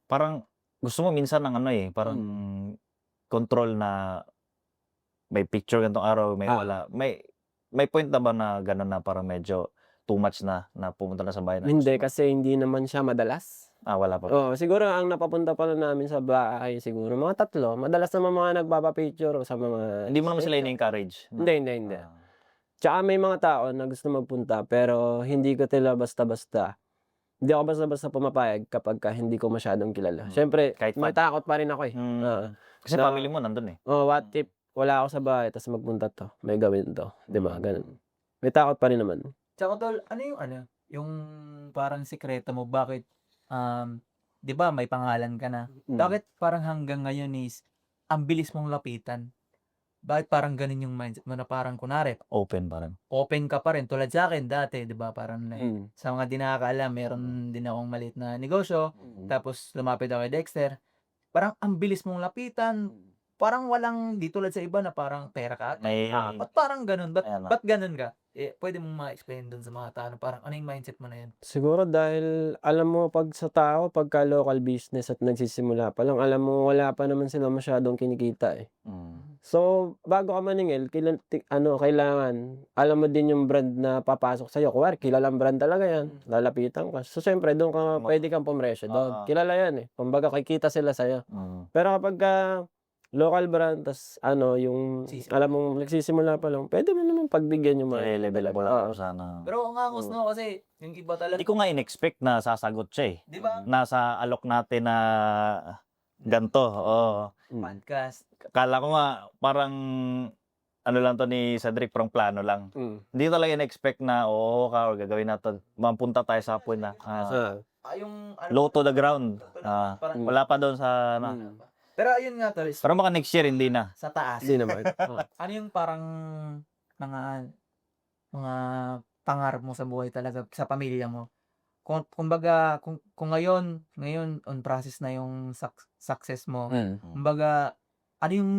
parang gusto mo minsan ng parang control na may picture ganitong araw, may wala. May point na ba na gano'n na parang medyo too much na pumunta na sa bahay na? Hindi, kasi hindi naman siya madalas. Wala pa. Siguro ang napapunta pa lang namin sa bahay, siguro mga 3. Madalas naman mga nagpapapicture sa mga... Hindi mo naman sila ini-encourage? Hindi. Tsaka may mga tao na gusto magpunta, pero hindi ko tila basta-basta. Hindi ako basta-basta pumapayag kapag hindi ko masyadong kilala. Siyempre, Kahit may takot pa rin ako eh. Kasi family mo nandun eh. What if wala ako sa bahay, tapos magpunta to, may gawin to. Diba? Ganun. May takot pa rin naman. Tsaka tol, yung parang sikreto mo, bakit, di ba may pangalan ka na? Bakit parang hanggang ngayon is, ang bilis mong lapitan? Bakit parang ganun yung mindset mo na parang kunwari, Open pa rin. open ka pa rin, tulad sa akin dati, di ba, parang sa mga di nakakaalam, meron din akong maliit na negosyo, tapos lumapit ako kay Dexter, parang ang bilis mong lapitan, parang walang, di tulad sa iba na parang pera ka. Ba't parang ganun? Ba't ganun ka? Pwede mong ma-explain dun sa mga tao, parang ano yung mindset mo na yun? Siguro dahil, alam mo, pag sa tao, pagka local business at nagsisimula pa lang, alam mo, wala pa naman sila masyadong kinikita eh. So, bago ka maningil, kailangan, alam mo din yung brand na papasok sa'yo. Kuwari, kilalang brand talaga yan. Lalapitan ka. So, siyempre, doon ka, pwede kang pumresyo. Kilala yan eh. Kumbaga, kikita sila sa'yo. Pero kapag local brand, tas yung, alam mo, nagsisimula pa lang, pwede mo naman pagbigyan yung mga level mo lang sana. Pero ang angos no, kasi yung iba talaga. Hindi ko nga in-expect na sasagot siya eh. Di ba? Nasa alok natin na ganito. Podcast. Kala ko nga parang ano lang to ni Cedric, parang plano lang. Hindi ko talaga in-expect na oo ka or gagawin natin. Mapunta tayo sa point na Yung low to the ground. Wala pa doon sa Pero ayun nga tol, pero baka next year hindi na. sa taas. Hindi naman. Ano yung parang mga pangarap mo sa buhay talaga, sa pamilya mo? Kumbaga, kung ngayon on process na yung success mo, kumbaga, ano yung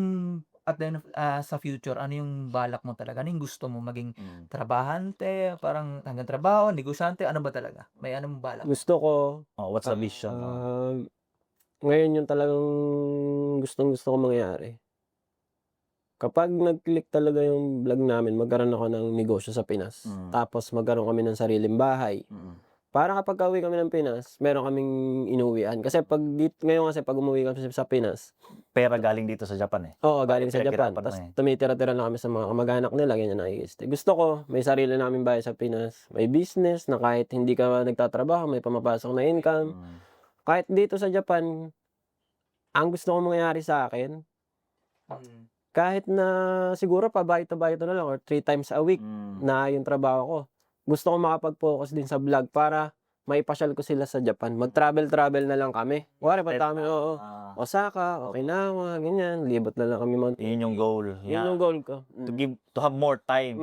at the end of, sa future, ano yung balak mo talaga? Ano yung gusto mo? Maging trabahante, parang hanggang trabaho, negosyante, ano ba talaga? May anong balak? Gusto ko, What's the vision? ngayon yung talagang gustong-gusto ko mangyari. Kapag nag-click talaga yung vlog namin, magkaroon ako ng negosyo sa Pinas. Tapos magkaroon kami ng sariling bahay. Parang kapag uwi kami ng Pinas, meron kaming inuwian. Kasi ngayon kasi pag umuwi kami sa Pinas, Pera galing dito sa Japan eh. oo, galing sa Japan. Pinaghirapan mo Tapos eh. tumitira-tira lang kami sa mga kamag-anak nila, ganyan nakikistay. Gusto ko, may sarili namin bahay sa Pinas. May business na kahit hindi ka nagtatrabaho, may pumapasok na income. Kahit dito sa Japan, ang gusto kong mangyari sa akin, kahit na siguro pabayto-bayto na lang or 3 times a week na yung trabaho ko. Gusto ko makapag-focus din sa vlog para maipasyal ko sila sa Japan. Mag-travel-travel na lang kami. Kuwari pa kami, oo. Osaka, Okinawa, ganyan. Libot na lang kami. Yun yung goal. Yun yung goal ko. To have more time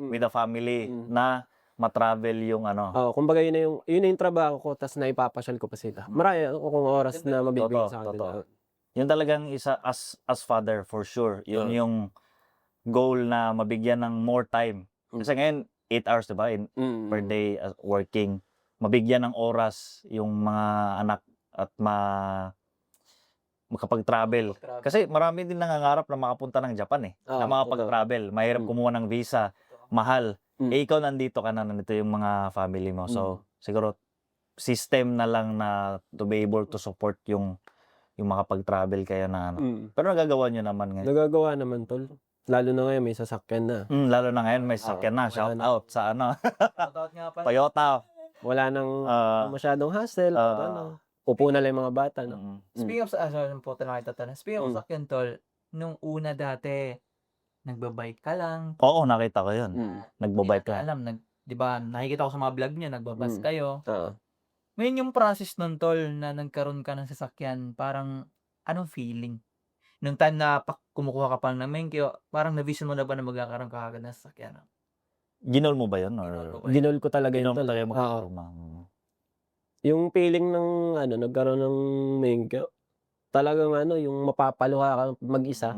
with the family na matravel yung ano. Oh, kumbaga yun na yung trabaho ko, tas naipapasyal ko pa sila. Marami akong oras na mabibigay sa kanila. Yun talagang isa as father for sure. Yun yung goal na mabigyan ng more time. Kasi ngayon 8 hours diba per day working. Mabigyan ng oras yung mga anak at makapag-travel. Kasi marami din nangangarap na makapunta ng Japan eh. Na makapag-travel. Mahirap kumuha ng visa. Mahal. Eh ikaw nandito ka na, nandito yung mga family mo. So siguro system na lang na to be able to support yung makapag-travel kayo na ano. Pero nagagawa nyo naman ngayon. Nagagawa naman, tol. Lalo na ngayon may sasakyan na. Lalo na ngayon may sasakyan na. Shout out sa ano. Shoutout nga pala. Toyota. Wala nang masyadong hassle. Upo na lang yung mga bata. No? Speaking of Speaking of sakyan, tol, nung una dati, nagbabike ka lang. Oo, nakita ko yun. Nagbabike ka. Alam, di ba, nakikita ko sa mga vlog niya, nagbabas kayo. Oo. Ngayon yung process nun, tol, na nagkaroon ka ng sasakyan, parang, anong feeling? Nung time na kumukuha ka pa ng mengke, parang na-vision mo na ba na magkakaroon ka agad ng sasakyan? Ginol mo ba yun? Or Ginol ko talaga yun, ginol mo tol. talaga yung Oo. magkakaruma? Yung feeling ng nagkaroon ng mengke, talagang yung mapapaluha ka mag-isa.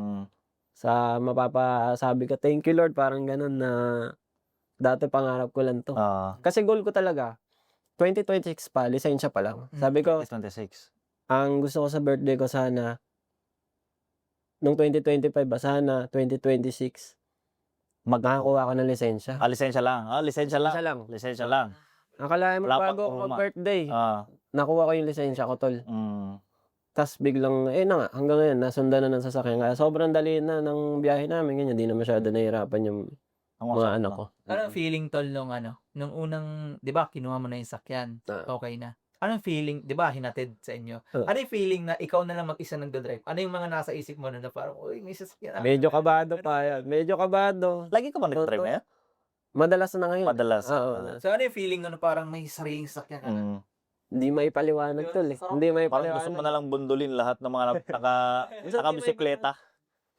Sa mapapasabi ka, thank you Lord, parang ganun na dati pangarap ko lang to. Kasi goal ko talaga, 2026 pa, lisensya pa lang. Sabi ko, 26. ang gusto ko sa birthday ko sana, nung 2025 sana, 2026, makakuha ko ng lisensya. Lisensya lang. Lisensya lang. Lisensya lang. Lisensya lang. Nakalain mo Wala bago pa ako mag-birthday, nakuha ko yung lisensya ko, tol. Tapos biglang, hanggang ngayon, nasundan na ng sasakyan. Kaya sobrang dali na ng biyahe namin, ganyan, di na masyado nahihirapan yung mga anak ko. Anong feeling, tol, nung unang, di ba, kinuha mo na yung sakyan, okay na. Anong feeling, di ba, hinatid sa inyo? Ano yung feeling na ikaw na lang mag-isa nagdodrive? Ano yung mga nasa isip mo na parang, uy, may sasakyan. Medyo kabado pa yan. Medyo kabado. Lagi ka ba nag-drive ngayon? Madalas na ngayon. Madalas. Oo. So, ano yung feeling na parang may sariling sasakyan ka na? Hindi maipaliwanag, tol. Hindi Parang gusto mo maipaliwanag. na lang bundulin lahat ng mga naka-bisikleta.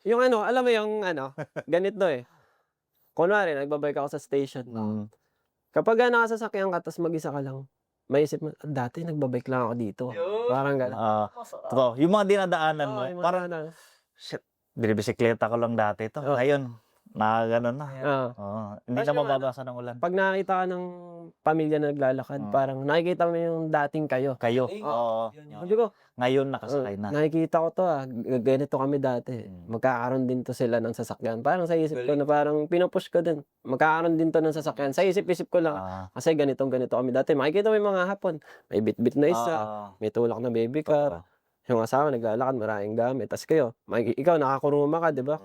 Yung alam mo yung ganito eh. Kunwari, nagbabike ako sa station. Kapag nakasasakyan ka, tapos mag-isa ka lang, maisip mo, dati nagbabike lang ako dito. Parang gano'n. Totoo. Yung mga dinadaanan mo, parang, shit, binibisikleta ko lang dati ito. Ngayon, gano'n na. Hindi na mababasa ng ulan. Pag nakakita ka ng pamilya na naglalakad, parang nakikita mo yung dating kayo. Kayo. Sabi ko, Ngayon nakasakay na. nakikita ko to ganito kami dati. Magkakaroon din to sila ng sasakyan. Parang sa isip ko na parang pinupush ko din. Magkakaroon din to ng sasakyan. Sa isip-isip ko lang. Kasi ganito kami dati. Makikita mo yung mga hapon. May bit-bit na isa. May tulak na baby car. Yung asawa naglalakad, maraming gamit. Tapos kayo, ikaw nakakuruma ka, di ba?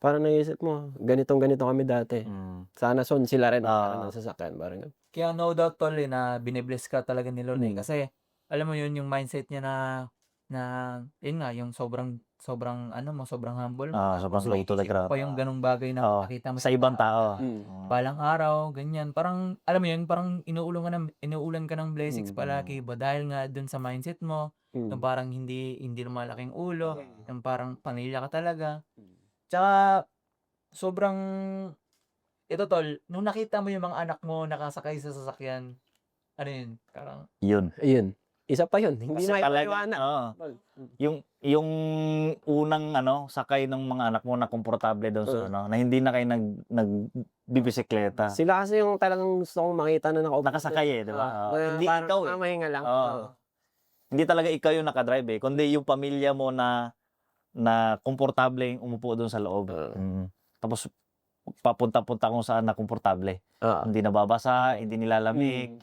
Parang naisip mo, ganito kami dati. Sana soon sila rin ng sasakyan. Parang kaya no doubt, tol, na binibless ka talaga ni Lord. Kasi, alam mo yun, yung mindset niya na yun nga, yung sobrang humble. Sobrang slow to the crowd. Pa yung ganung bagay na nakita mo sa ibang tao. Palang araw, ganyan. Parang, alam mo yun, parang inuulan ka ng blessings palagi ba? Dahil nga dun sa mindset mo, yung parang hindi lumalaking ulo, yung parang pamilya ka talaga. Tsaka, sobrang, ito tol, nung nakita mo yung mga anak mo nakasakay sa sasakyan, ano yun? Parang, Ayun. Isa pa yun. Hindi Kasi na talaga, ipaliwanag. yung unang sakay ng mga anak mo na komportable doon sa na hindi na kayo nagbibisikleta. Sila kasi yung talagang gusto kong makita na Nakasakay eh, di ba? Hindi parang ikaw mamahinga lang. Hindi talaga ikaw yung nakadrive kundi yung pamilya mo na komportable yung umupo doon sa loob. Tapos papunta-punta kung saan na komportable. Hindi nababasa, hindi nilalamig.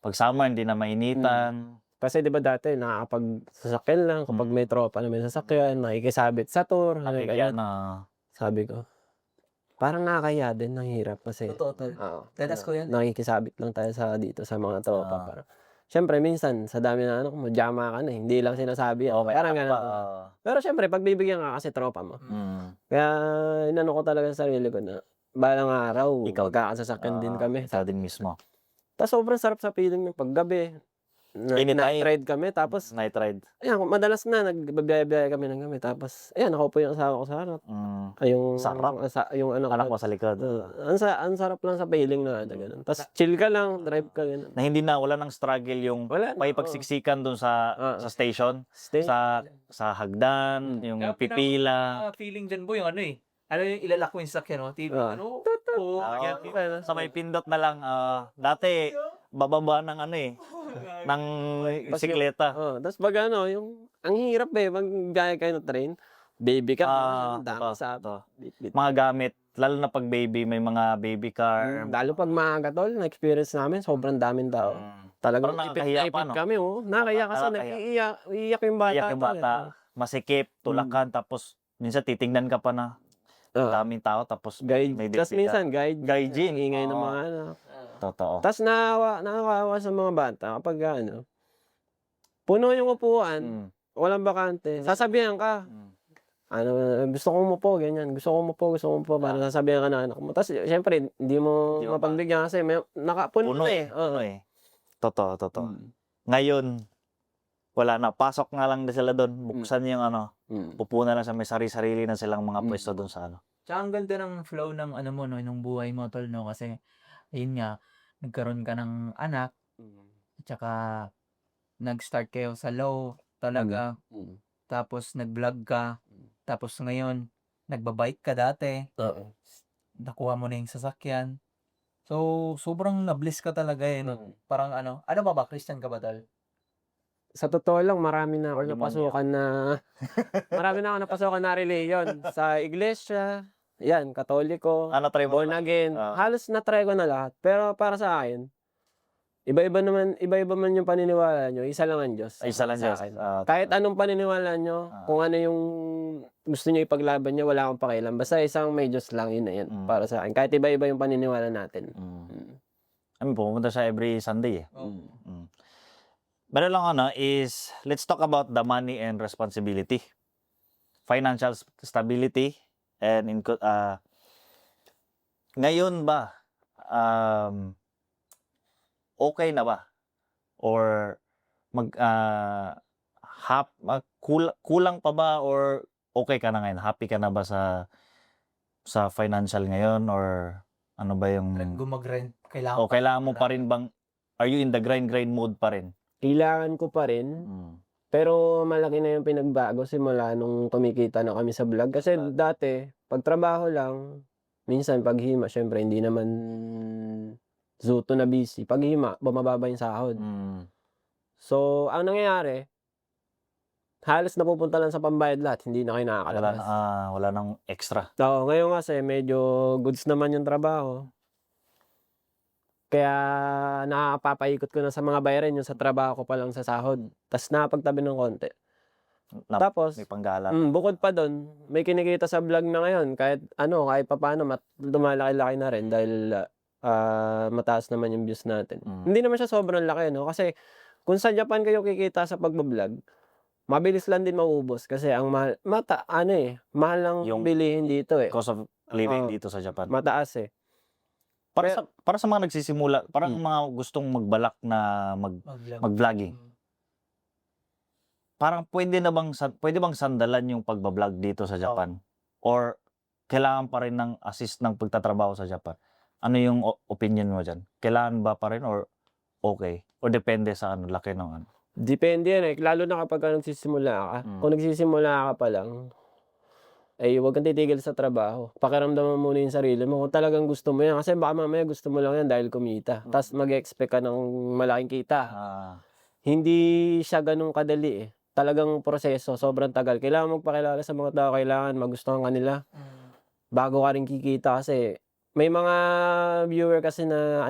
Pag summer, hindi na mainitan. Kasi 'di ba dati nakakapagsasakyan lang kapag may tropa na may sasakyan, nakikisabit sa tour, Nakikyan ganyan. na. Sabi ko, parang nakakahiya din, ang hirap kasi Totoo, tol. oo, Dadas ko yan. nakikisabit lang tayo dito sa mga tropa Ah. parang siyempre minsan sa dami ng ano magyama ka na, hindi lang sinasabi yan, Oo, may parang anak gano'n. pa. Pero siyempre pagbibigyan ka kasi tropa mo. Kaya inano ko talaga sa sarili ko na balang araw Ikaw magkakasasakyan din kami. Ikaw din mismo. Tas sobrang sarap sa feeling ng paggabi. Anytime. Night ride kami tapos Night ride. ayan madalas na nagbibiyahe-biyahe kami ng gabi tapos ayan nakaupo yung asawa ko sa harap. Ay yung Sarap. yung ano Anak mo sa likod. ang sarap lang sa feeling na gano'n. Tas chill ka lang, drive ka gano'n. Na hindi na, wala nang struggle yung Wala na, may pagsiksikan dun sa station. Stay. Sa hagdan, yung Kaya pipila. feeling dyan boy, yung ano eh. Ano yung ilalak mo yung sakyan, no? TV, ano? Oo. Sa may pindot na lang, dati, bababa ng ano eh, ng bisikleta. Tas pag ano, yung ang hirap pag biyahe kayo ng train, baby ka, dami sa bit-bit. Mga gamit, lalo na pag baby, may mga baby car. Lalo pag maaga tol, na-experience namin, sobrang daming tao. Talagang Parang nakakahiya pa, no? kami, nakakahiya kasi iiyak yung bata. Iyak yung bata, masikip, tulakan, tapos minsan titingnan ka pa na daming tao, tapos Guide. may Tapos minsan, Gaijin. ingay ng mga anak. Totoo. Tapos nakakawa sa mga bata kapag ano, puno yung upuan, walang bakante, sasabihan ka, ano, gusto ko umupo, ganyan, gusto ko umupo, para sasabihan ka ng anak mo. Tapos syempre, hindi mo mapagbigyan kasi may nakapuno Puno eh. Puno eh. Totoo. Ngayon, wala na. Pasok nga lang na sila doon. Buksan yung ano, pupuna na sa may sarili na silang mga pwesto doon sa ano. Tsaka ang ganda ng flow ng ano mo, no, ng buhay mo, tol, no? Kasi, ayun nga, nagkaroon ka ng anak, at saka, nag-start kayo sa low, talaga. Tapos, nag-vlog ka. Tapos, ngayon, nagbabike ka dati. Nakuha mo na yung sasakyan. So, sobrang na-bless ka talaga eh, no? Parang ano ba, Christian ka ba, tol? Sa totoo lang, marami na ako napasukan na religion. Sa iglesia, yan, Katoliko, Ano, try mo born na? again. Halos na-try ko na lahat. Pero para sa akin, iba-iba man yung paniniwala nyo, isa lang ang Diyos. Isa lang sa Diyos. akin. Kahit anong paniniwala nyo, kung ano yung gusto nyo ipaglaban nyo, wala akong pakialam. Basta isang may Diyos lang, yun na yan. Para sa akin. Kahit iba-iba yung paniniwala natin. Kami pumunta siya every Sunday eh. Pero lang is, let's talk about the money and responsibility. Financial stability and ngayon ba, okay na ba? Or kulang pa ba or okay ka na ngayon? Happy ka na ba sa financial ngayon or ano ba yung Gumag-rent. kailangan mo pa rin bang, are you in the grind mode pa rin? Kailangan ko pa rin. Pero malaki na yung pinagbago simula nung kumikita na kami sa vlog. Kasi dati, pag trabaho lang, minsan paghima, syempre hindi naman zuto na busy. Paghima, bumababa yung sahod. So, ang nangyayari, halos napupunta lang sa pambayad lahat, hindi na kayo nakakalabas. Wala nang extra. So, ngayon kasi medyo goods naman yung trabaho. Kaya nakakapapaikot ko na sa mga bayarin yung sa trabaho ko pa lang sa sahod. Tapos nakapagtabi ng konti. Tapos, May panggala. bukod pa doon, may kinikita sa vlog na ngayon. Kahit papaano, lumalaki-laki na rin dahil mataas naman yung views natin. Hindi naman siya sobrang laki, no? Kasi kung sa Japan kayo kikita sa pagbablog, mabilis lang din maubos. Kasi ang mahal, mahal lang Yung bilihin dito eh. Cost of living dito sa Japan. Mataas eh. Para sa mga nagsisimula, parang mga gustong magbalak na mag-vlogging. Parang pwede bang sandalan yung pagba-vlog dito sa Japan? Or kailangan pa rin ng assist ng pagtatrabaho sa Japan? Ano yung opinion mo dyan? Kailangan ba pa rin or okay? Or depende sa laki ng ano? Depende yan eh. Lalo na kapag nagsisimula ka. Kung nagsisimula ka pa lang, ay huwag kang titigil sa trabaho. Pakiramdaman mo muna yung sarili mo. Kung talagang gusto mo yan. Kasi baka mamaya gusto mo lang yan dahil kumita. Tapos mag-expect ka ng malaking kita. Hindi siya ganun kadali eh. Talagang proseso. Sobrang tagal. Kailangan magpakilala sa mga tao. Kailangan magustuhan ka nila. Bago ka rin kikita kasi may mga viewer kasi na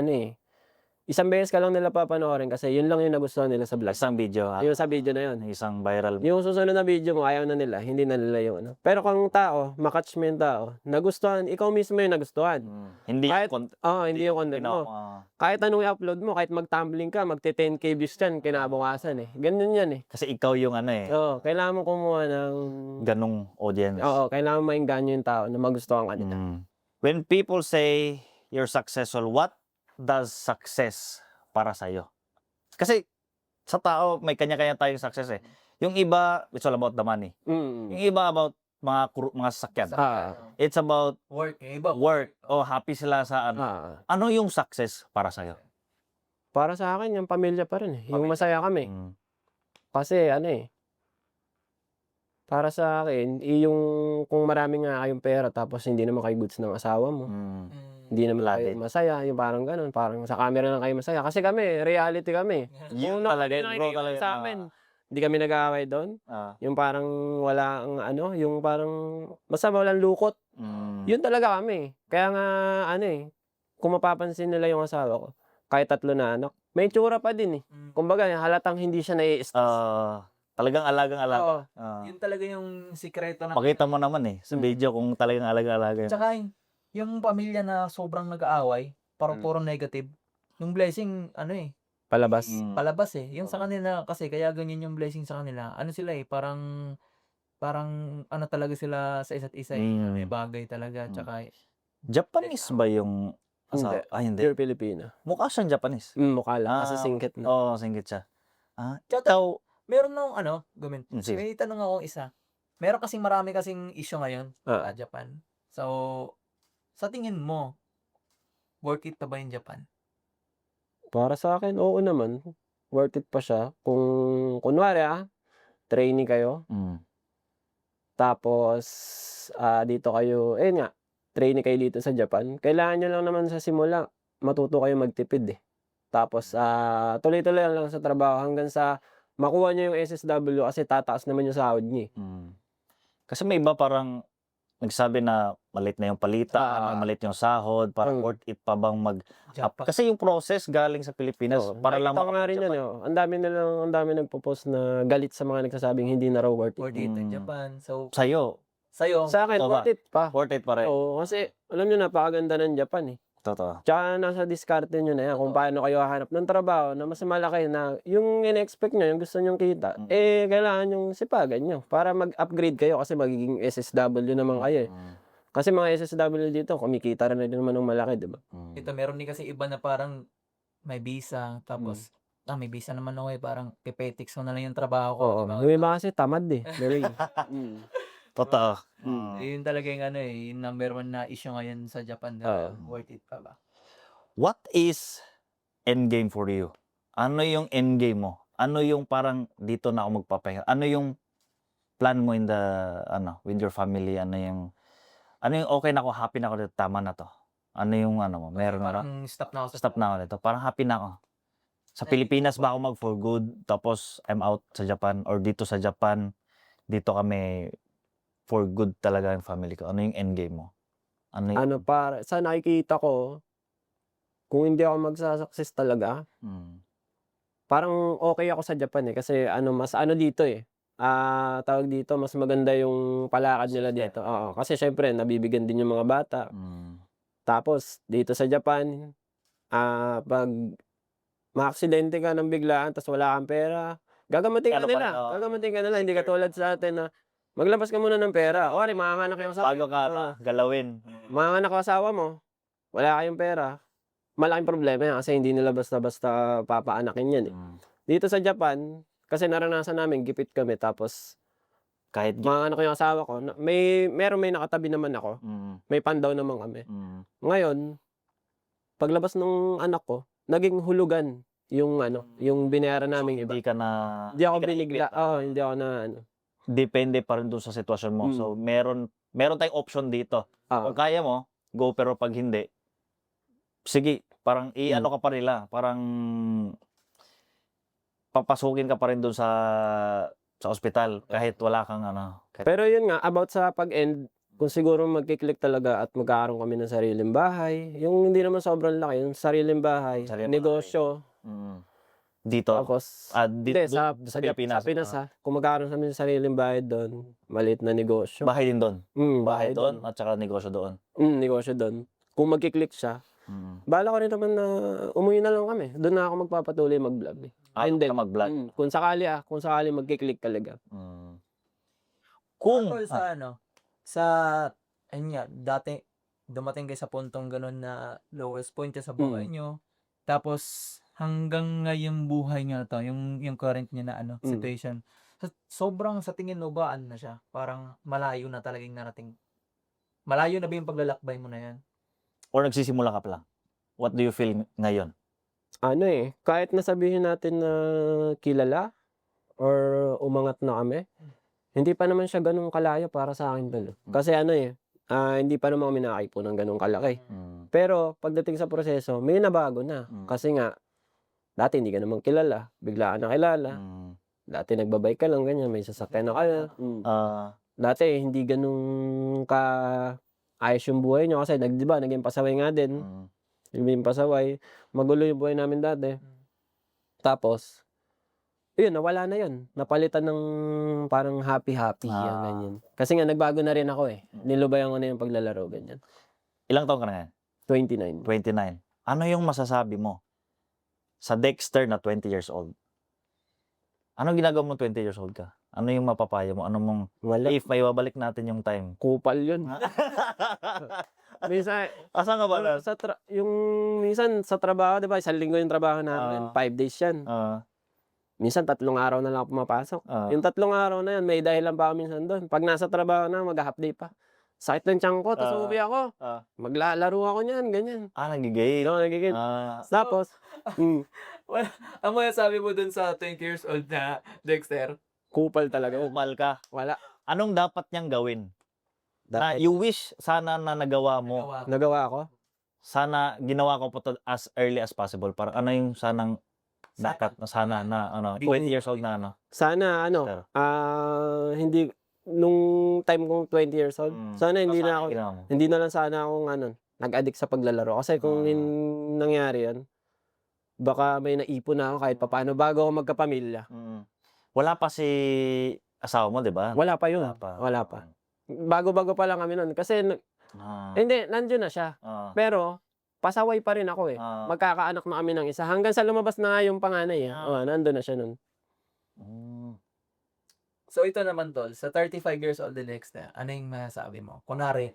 isang beses ka lang nila papanoorin kasi yun lang yung nagustuhan nila sa vlog. Isang video, Yung sa video na yun. isang viral. Yung susunod na video mo, ayaw na nila, hindi na nila yung ano. Pero kung tao, makatch mo yung tao, nagustuhan, ikaw mismo yung nagustuhan. Hindi Kahit- yung Hindi yung content mo. Kahit anong i-upload mo, kahit mag-tumbling ka, magte-10K views yan, kinabukasan eh. Ganun yan eh. kasi ikaw yung ano eh, Oo, kailangan mo kumuha ng... ganong audience. Oo, kailangan mo maingganyo yung tao na magustuhan ka nila. When people say you're successful, what does success para sa'yo? Kasi sa tao, may kanya-kanya tayong success eh. Yung iba, it's all about the money. Yung iba about mga sasakyan. It's about Work. Yung iba, work. O happy sila sa ano. Ano yung success para sa'yo? Para sa akin, yung pamilya pa rin eh. Yung masaya kami. Kasi ano eh, para sa akin, yung kung marami nga kayong pera tapos hindi naman kayo goods ng asawa mo, hindi naman Wala kayo din. masaya, yung parang ganun, parang sa camera lang kayo masaya. Kasi kami, reality kami. Yun Kung talaga, bro, nakikita talaga. sa amin, hindi kami nag-aaway doon. Yung parang walang ano, yung parang basta walang lukot. Yun talaga kami. Kaya nga ano eh, kung mapapansin nila yung asawa ko, kahit 3 na anak, may tsura pa din eh. Kumbaga, halatang hindi siya nai-stress. Talagang alagang-alaga. Oo. Yun talaga yung sikreto na. Pakita mo naman eh, sa video kung talagang alaga-alaga. Tsaka yung pamilya na sobrang nag-aaway, parang puro negative. Yung blessing, ano eh, Palabas. palabas eh. Yung sa kanila, kasi kaya ganyan yung blessing sa kanila. Ano sila eh, parang ano talaga sila sa isa't isa eh. May bagay talaga. Tsaka, Japanese ba yung asawa? Hindi. Pure Filipino. Mukha siyang Japanese. Mukha lang, kasi singkit na. Oo, singgit siya. tsaka, Ikaw, meron nung gumin. sige. May tanong akong isa. Meron marami kasing issue ngayon sa Japan. So, sa tingin mo, worth it na ba yung Japan? Para sa akin, oo naman. Worth it pa siya. Kung, kunwari trainee kayo, tapos dito kayo, nga, trainee kayo dito sa Japan, kailangan nyo lang naman sa simula, matuto kayo magtipid eh. Tapos, tuloy-tuloy lang sa trabaho hanggang sa makuha nyo yung SSW kasi tataas naman yung sahod nyo eh. Kasi may iba parang nagsabi na malit na yung palitan, malit yung sahod, parang worth it pa bang mag-up? Japan. Kasi yung process galing sa Pilipinas, para lang Nakita ko nga rin yan. Ang dami nagpo-post na galit sa mga nagsasabing hindi na raw worth it. Worth it in Japan. So, Sa'yo, sa'yo, Sa akin, Tama. worth it pa. worth it pa rin. Oo, kasi alam nyo, napakaganda ng Japan eh. Totoo. Tsaka nasa diskarte nyo na yan kung paano kayo hahanap ng trabaho na mas malaki na yung in-expect nyo, yung gusto nyong kita, kailangan yung sipagan nyo para mag-upgrade kayo kasi magiging SSW naman kayo eh. Kasi mga SSW dito, kumikita rin naman ng malaki, di ba? ito meron din kasi iba na parang may visa, tapos, may visa naman ako eh, parang pipetix mo na lang yung trabaho ko. Oo, diba? yung iba kasi tamad eh. Very. Totoo. Yun talaga yung yung number 1 na issue ngayon sa Japan. Diba? Worth it pa ba? What is endgame for you? Ano yung endgame mo? Ano yung parang dito na ako magpapahinga? Ano yung plan mo in the with your family? Ano yung okay na ako, happy na ako dito, tama na to? Ano yung mo? Meron na Parang stop na ako sa stop na ako dito. Parang happy na ako. Sa Pilipinas ba ako mag for good tapos I'm out sa Japan or dito sa Japan dito kami for good talaga yung family ko? Ano yung endgame mo? Para sa nakikita ko, kung hindi ako magsasucess talaga, parang okay ako sa Japan eh. Kasi mas dito eh. Tawag dito, mas maganda yung palakad nila dito. Oo, kasi syempre, nabibigyan din yung mga bata. Tapos, dito sa Japan, pag maaksidente ka ng biglaan, tapos wala kang pera, gagamatin ka nila. Gagamatin ka nila. Hindi katulad sa atin na maglabas ka muna ng pera. O, manganganak yung asawa. Bago ka galawin. Manganganak yung asawa mo, wala kayong pera. Malaking problema yan kasi hindi nila basta-basta papaanakin yan eh. Dito sa Japan, kasi naranasan namin, gipit kami, tapos kahit manganganak yung asawa ko, may nakatabi naman ako, may pandaw naman kami. Ngayon, paglabas ng anak ko, naging hulugan yung yung binayaran namin iba. Hindi ako binigla. Hindi ako na Depende pa rin doon sa sitwasyon mo. So, meron tayong option dito. Kung kaya mo, go, pero pag hindi, sige, parang ka pa nila. Parang papasukin ka pa rin doon sa ospital kahit wala kang Pero yun nga, about sa pag-end, kung siguro magki-click talaga at magkakaroon kami ng sariling bahay, yung hindi naman sobrang laki, yung sariling bahay, Sariling negosyo, Dito. tapos Hindi, sa sa Pilipinas. Sa Pinas ha, kung magkakaroon kami ng sariling bahay doon, maliit na negosyo. Bahay din doon. Bahay Doon at saka negosyo doon. Negosyo doon. Kung magki-click siya, bala ko rin naman na umuwi na lang kami. Doon na ako magpapatuloy mag-vlog. Ayun then, ka mag-vlog. kung sakali magki-click talaga. Kung Tol, sa sa, ayun nga, dati, dumating kayo sa puntong ganun na lowest point sa buhay nyo. Tapos, hanggang ngayong buhay nga to, yung current nyo na situation. Sobrang sa tingin mo ba, na siya? Parang malayo na talagang narating. Malayo na ba yung paglalakbay mo na yan? or nagsisimula ka pa lang? What do you feel ngayon? Kahit nasabihin natin na kilala or umangat na kami, hindi pa naman siya ganun kalayo para sa akin tol. Kasi hindi pa naman kami nakakaipon ng ganun kalaki. Pero pagdating sa proseso, may nabago na. Kasi nga, dati hindi ka naman kilala, bigla ka na kilala. Dati nagbabike ka lang, ganyan, may sasakyan na kaya. Dati hindi ganun ka ayos yung buhay nyo kasi diba, naging pasaway nga din. Naging pasaway. Magulo yung buhay namin dati. Tapos, yun, nawala na yun. Napalitan ng parang happy-happy. Yan, ganyan. Kasi nga, nagbago na rin ako eh. Nilubayan ko na yung paglalaro, ganyan. Ilang taon ka na ngayon? 29. 29. Ano yung masasabi mo sa Dexter na 20 years old? Anong ginagawa mo 20 years old ka? Ano yung mapapayo mo? Ano mong, Wala. if may babalik natin yung time? Kupal yun. Minsan, Asan ka ba? minsan sa trabaho, di ba, 1 linggo yung trabaho namin, 5 days yan. Minsan 3 araw na lang ako pumapasok. Yung 3 araw na yan, may dahilan pa ako minsan doon. Pag nasa trabaho na, mag-half day pa. Sakit ng tiyan ko, tapos uwi ako. Maglalaro ako niyan, ganyan. Nagigate. No, nagigit. Tapos, Ang sabi mo dun sa 20 years old na Dexter? kupal talaga. Umal ka. Wala. Anong dapat niyang gawin? Na you wish sana na nagawa mo. Nagawa ko? Sana ginawa ko po to as early as possible. Parang ano yung sanang dapat na sana na 20 years old na Sana Sir. hindi nung time kong 20 years old. Sana hindi na ako ginawa mo? hindi na lang sana akong nag-addict sa paglalaro kasi kung nangyari 'yan, baka may naipon na ako kahit papaano bago ako magkapamilya. Wala pa si asawa mo, 'di ba? Wala pa 'yun. Wala pa. Bago-bago pa lang kami noon kasi hindi nandiyan na siya. Pero pasaway pa rin ako eh. Magkakaanak na kami ng isa hanggang sa lumabas na nga yung panganay. Nandoon na siya noon. So ito naman tol, sa 35 years old the next ano yung masasabi mo? Kunwari,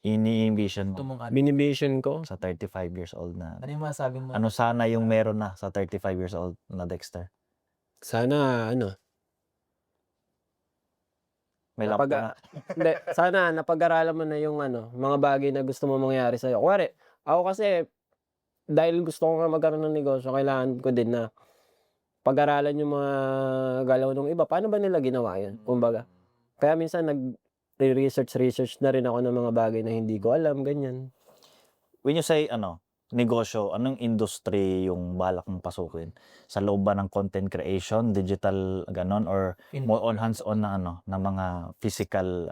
Ini-envision mo tumong Binivision ko. sa 35 years old na. ano yung masasabi mo? Ano sana yung meron na sa 35 years old na Dexter? Sana May laptop na. Hindi, sana napag-aralan mo na yung mga bagay na gusto mo mangyari sa'yo. Kuwari, ako kasi, dahil gusto ko nga magkaroon ng negosyo, kailangan ko din na pag-aralan yung mga galaw ng iba. Paano ba nila ginawa yun? Kumbaga. Kaya minsan research na rin ako ng mga bagay na hindi ko alam, ganyan. When you say negosyo, anong industry yung balak mong pasukin? Sa loob ba ng content creation, digital ganon, or more on hands-on na na mga physical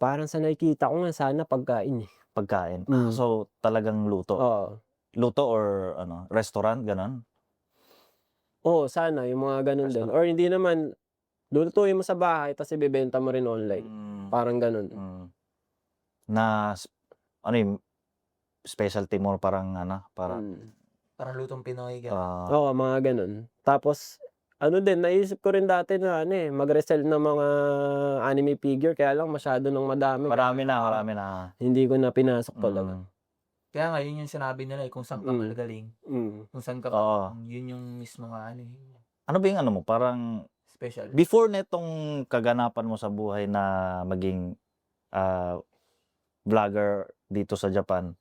Parang sa nakikita ko nga sana pagkain eh. pagkain? So talagang luto. Oo. Luto or restaurant ganon? Oo, sana yung mga ganon din. Or hindi naman lulutuin mo sa bahay tapos ibebenta mo rin online. Parang ganon. Na yung specialty mo parang Parang lutong Pinoy. Oo, mga ganon. Tapos din, naisip ko rin dati na mag-resell ng mga anime figure kaya lang masyado nang madami. Marami na. Hindi ko na pinasok talaga. Kaya nga, yun yung sinabi nila kung saan ka magaling. Kung saan ka yun yung mismo nga Ano ba yung mo? Parang special. before netong kaganapan mo sa buhay na maging vlogger dito sa Japan,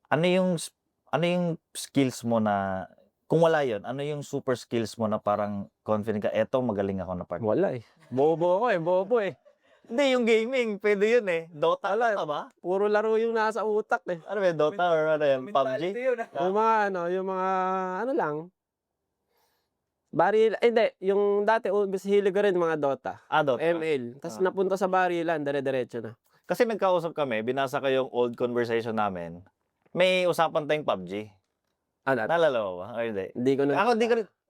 ano yung skills mo na kung wala yon, ano yung super skills mo na parang confident ka, eto magaling ako na part? Wala eh. Bobo eh. Hindi, yung gaming, pwede yun eh. Dota ba? Puro laro yung nasa utak eh. Ano ba yun? Dota or PUBG? Yung mga lang. Baril, hindi. Yung dati, gusto hilig ko rin mga Dota. Adot. ML. Tapos napunta sa barilan, dire-diretso na. Kasi nagkausap kami, binasa ko yung old conversation namin. May usapan tayong PUBG. Ano? Naalala mo ba? Or hindi? Hindi ko na. Ako,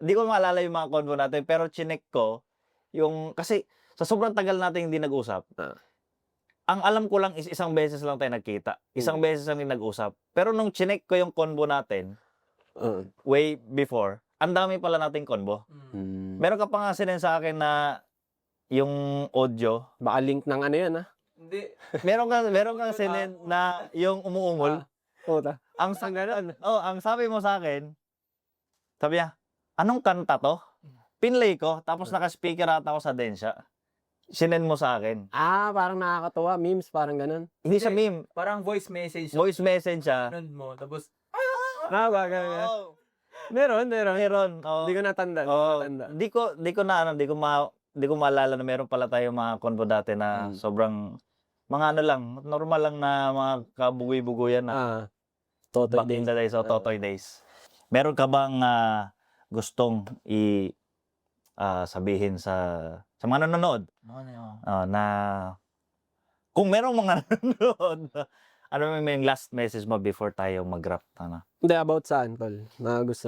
di ko maalala yung mga convo natin, pero chinek ko yung, kasi sa sobrang tagal natin hindi nag-usap, ang alam ko lang is isang beses lang tayo nagkita. Isang beses lang din nag-usap. Pero nung chinek ko yung convo natin, way before, ang dami pala nating convo. Meron ka pa nga sinend sa akin na yung audio. Baka link ng ano yan, ha? Hindi. Meron kang sinend na yung umuungol. Puta. Ang ang sabi mo sa akin, sabi niya, anong kanta to? Pinlay ko, tapos naka-speaker ata ako sa Densya. Sinend mo sa akin. Parang nakakatawa. Memes, parang ganun. Hindi siya meme. Parang voice message. Voice message siya. Ganun mo. Tapos, Bagay. Oo. Meron. Meron. Oo. Hindi ko natanda. Oo. Di ko maalala na meron pala tayong mga convo dati na sobrang mga ano lang, normal lang na mga kabugoy-bugoyan na Totoy back in days. the days o Totoy days. Meron ka bang gustong sabihin sa mga nanonood na kung merong mga nanonood, ano may last message mo before tayo mag-wrap? Hindi, about saan, tol? Na gusto.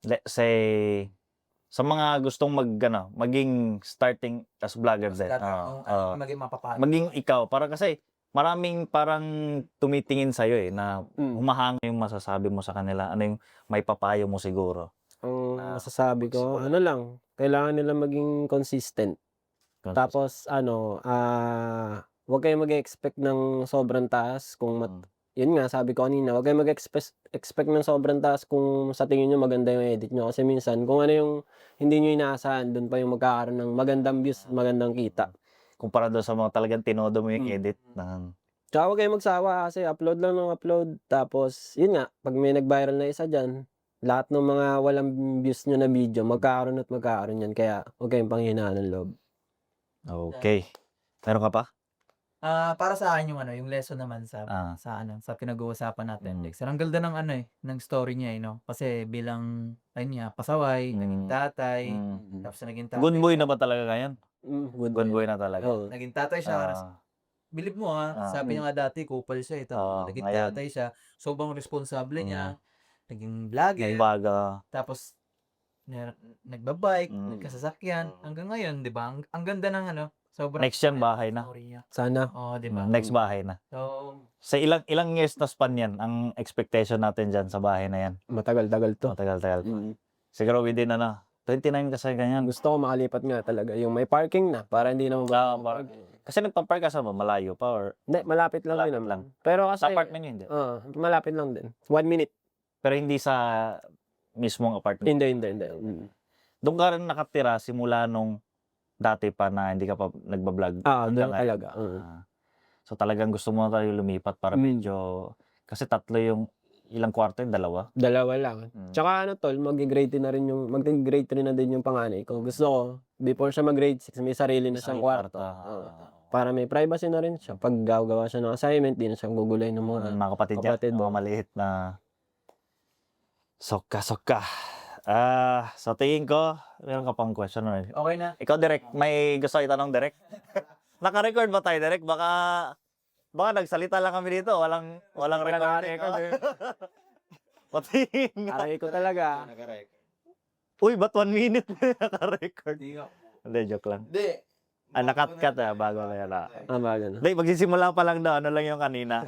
Let's say sa mga gustong maging starting as vlogger din. maging mapapano. Maging ikaw. Para kasi maraming parang tumitingin sa'yo na humahanga yung masasabi mo sa kanila. Ano yung may papayo mo siguro? Ang masasabi ko, ano lang, kailangan nila maging consistent. Tapos, huwag kayong mag-expect ng sobrang taas kung yun nga, sabi ko kanina, huwag kayong mag-expect ng sobrang taas kung sa tingin nyo maganda yung edit nyo. Kasi minsan, kung ano yung hindi nyo inaasahan, doon pa yung magkakaroon ng magandang views, magandang kita. Kumpara doon sa mga talagang tinodo mo yung edit. Tsaka huwag kayong magsawa kasi upload lang ng upload. Tapos, yun nga, pag may nag-viral na isa dyan, lahat ng mga walang views nyo na video, magkakaroon yan. Kaya, huwag kayong panghinaan ng loob. Okay. Meron ka pa? Para sa akin yung lesson naman sa pinag-uusapan natin. Dexter, ang ganda ng ng story niya, Kasi bilang pasaway, naging tatay, tapos naging tatay. Good boy na ba talaga ngayon? Good boy na talaga. Naging tatay siya. Believe mo sabi niya nga dati, kupal siya naging tatay siya. Sobrang responsable niya. Naging vlogger. Tapos nagbabike, nagkasasakyan. Hanggang ngayon, 'di ba? Ang ganda ng sobrang Next yan, bahay na. Sana. di ba? Next bahay na. So, sa ilang years na span yan, ang expectation natin dyan sa bahay na yan? Matagal-tagal to. Matagal-tagal. Siguro within 29 kasi ganyan. Gusto ko makalipat nga talaga. Yung may parking na, para hindi naman Kasi nagpa-park ka sa malayo pa or? Hindi, malapit lang Malapit yun lang. Pero kasi, Sa apartment yun, hindi? malapit lang din. 1 minute. Pero hindi sa mismong apartment? Hindi. Doon ka rin nakatira simula nung dati pa na hindi ka pa nagbablog? Doon talaga. So talagang gusto mo tayo lumipat para medyo, kasi tatlo yung, ilang kwarto yung dalawa? Dalawa lang. Tsaka tol, mag-grade 3 na din yung panganay ko. Gusto ko, before siya mag-grade 6, may sarili na siyang kwarto. Para may privacy na rin siya. Pag gagawa siya ng assignment, di na siya gugulay ng mga kapatid niya, mga maliit na sokka. So tingin ko, meron ka pang question or? Okay na. Ikaw, Direk, may gusto itanong, Direk? Naka-record ba tayo, Direk? Baka nagsalita lang kami dito, walang recording. Pating. aray ko talaga. Uy, ba't 1 minute na naka-record? Hindi, joke lang. Hindi. Nakat-cut bago kaya na. Bago na. Hindi, magsisimula pa lang daw, ano lang yung kanina.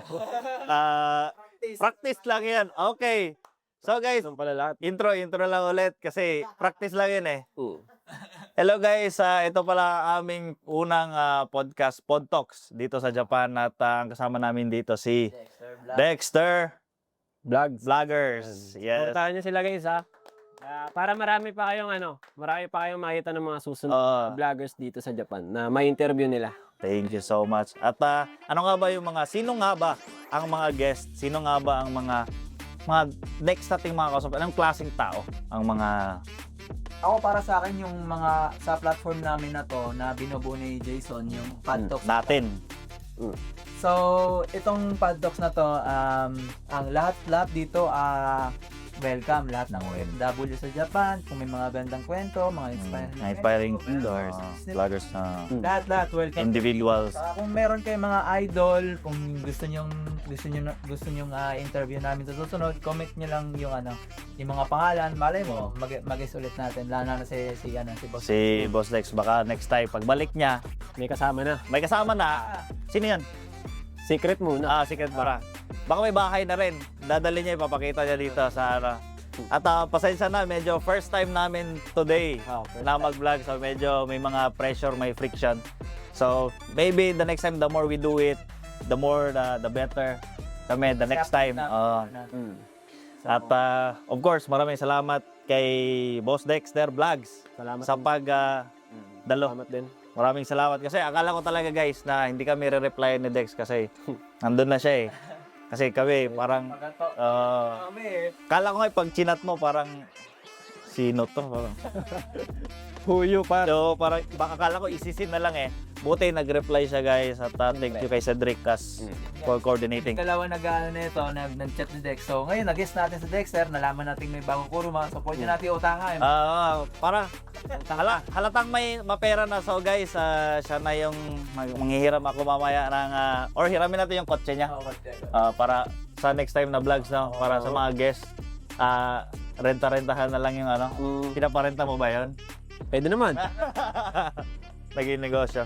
Practice lang yan. Okay. So guys, intro lang ulit kasi practice lang yun eh. Hello guys, ito pala ang aming unang podcast, Pod Talks, dito sa Japan at ang kasama namin dito si Dexter Vloggers. Yes. Puntahan niyo sila guys para marami pa kayong makita ng mga susunod vloggers dito sa Japan na may interview nila. Thank you so much. At ano nga ba yung sino nga ba ang mga guest? Sino nga ba ang mga next nating mga kausap? Anong klaseng tao ang mga... Ako para sa akin yung mga sa platform namin na to na binubuo ni Jason, yung Pod Talks natin. So, itong Pod Talks na to, ang lahat dito welcome lahat ng OFW sa Japan. Kung may mga gandang kwento, mga Inspiring vloggers, vloggers na lahat welcome. individuals. Kung meron kayong mga idol, kung gusto niyo interview namin sa susunod, comment niyo lang yung mga pangalan. Malay mo, mag-guess ulit natin. Lalo na si Boss. Si Boss Dex, baka next time, pagbalik niya, May kasama na. may kasama na. Sino yan? Secret muna. Secret para. Baka may bahay na rin. Dadali niya, ipapakita niya dito sa At pasensya na, medyo first time namin today na mag-vlog. So medyo may mga pressure, may friction. So maybe the next time, the more we do it, the more, the better. Kami, the next time. At of course, maraming salamat kay Boss Dexter Vlogs Salamat. sa dalo. Salamat din. Maraming salamat kasi akala ko talaga guys na hindi kami re-reply ni Dex kasi nandun na siya eh. Kasi kami parang kala ko nga pag chinat mo parang sino to? Parang, Huyo pa. so parang baka akala ko isisin na lang eh. Buti nag-reply siya guys at thank you kay Cedric for coordinating. Dalawa nag-chat ni Dex. So ngayon, nag-guess natin sa Dexter, nalaman natin may bagong kuruma. So pwede natin utangan. Para halatang may mapera na. So guys, siya na yung manghihiram ako mamaya ng or hiramin natin yung kotse niya. Para sa next time na vlogs na para sa mga guests. Renta-rentahan na lang yung pinaparenta mo ba yun? Pwede naman. Naging negosyo.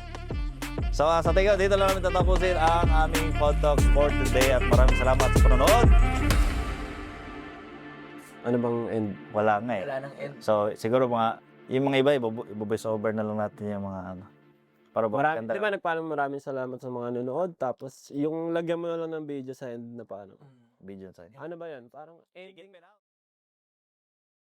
So sa tingin dito lang namin tatapusin ang aming Pod Talks for today at maraming salamat sa panonood. Ano bang end? Wala nga eh. Wala nang end. So siguro yung mga iba, ibo-voice over na lang natin yung mga para Di ba nagpaano maraming salamat sa mga nanonood tapos yung lagyan mo na lang ng video sa end na paano. video sa inyo. Ano ba yan? Parang ending.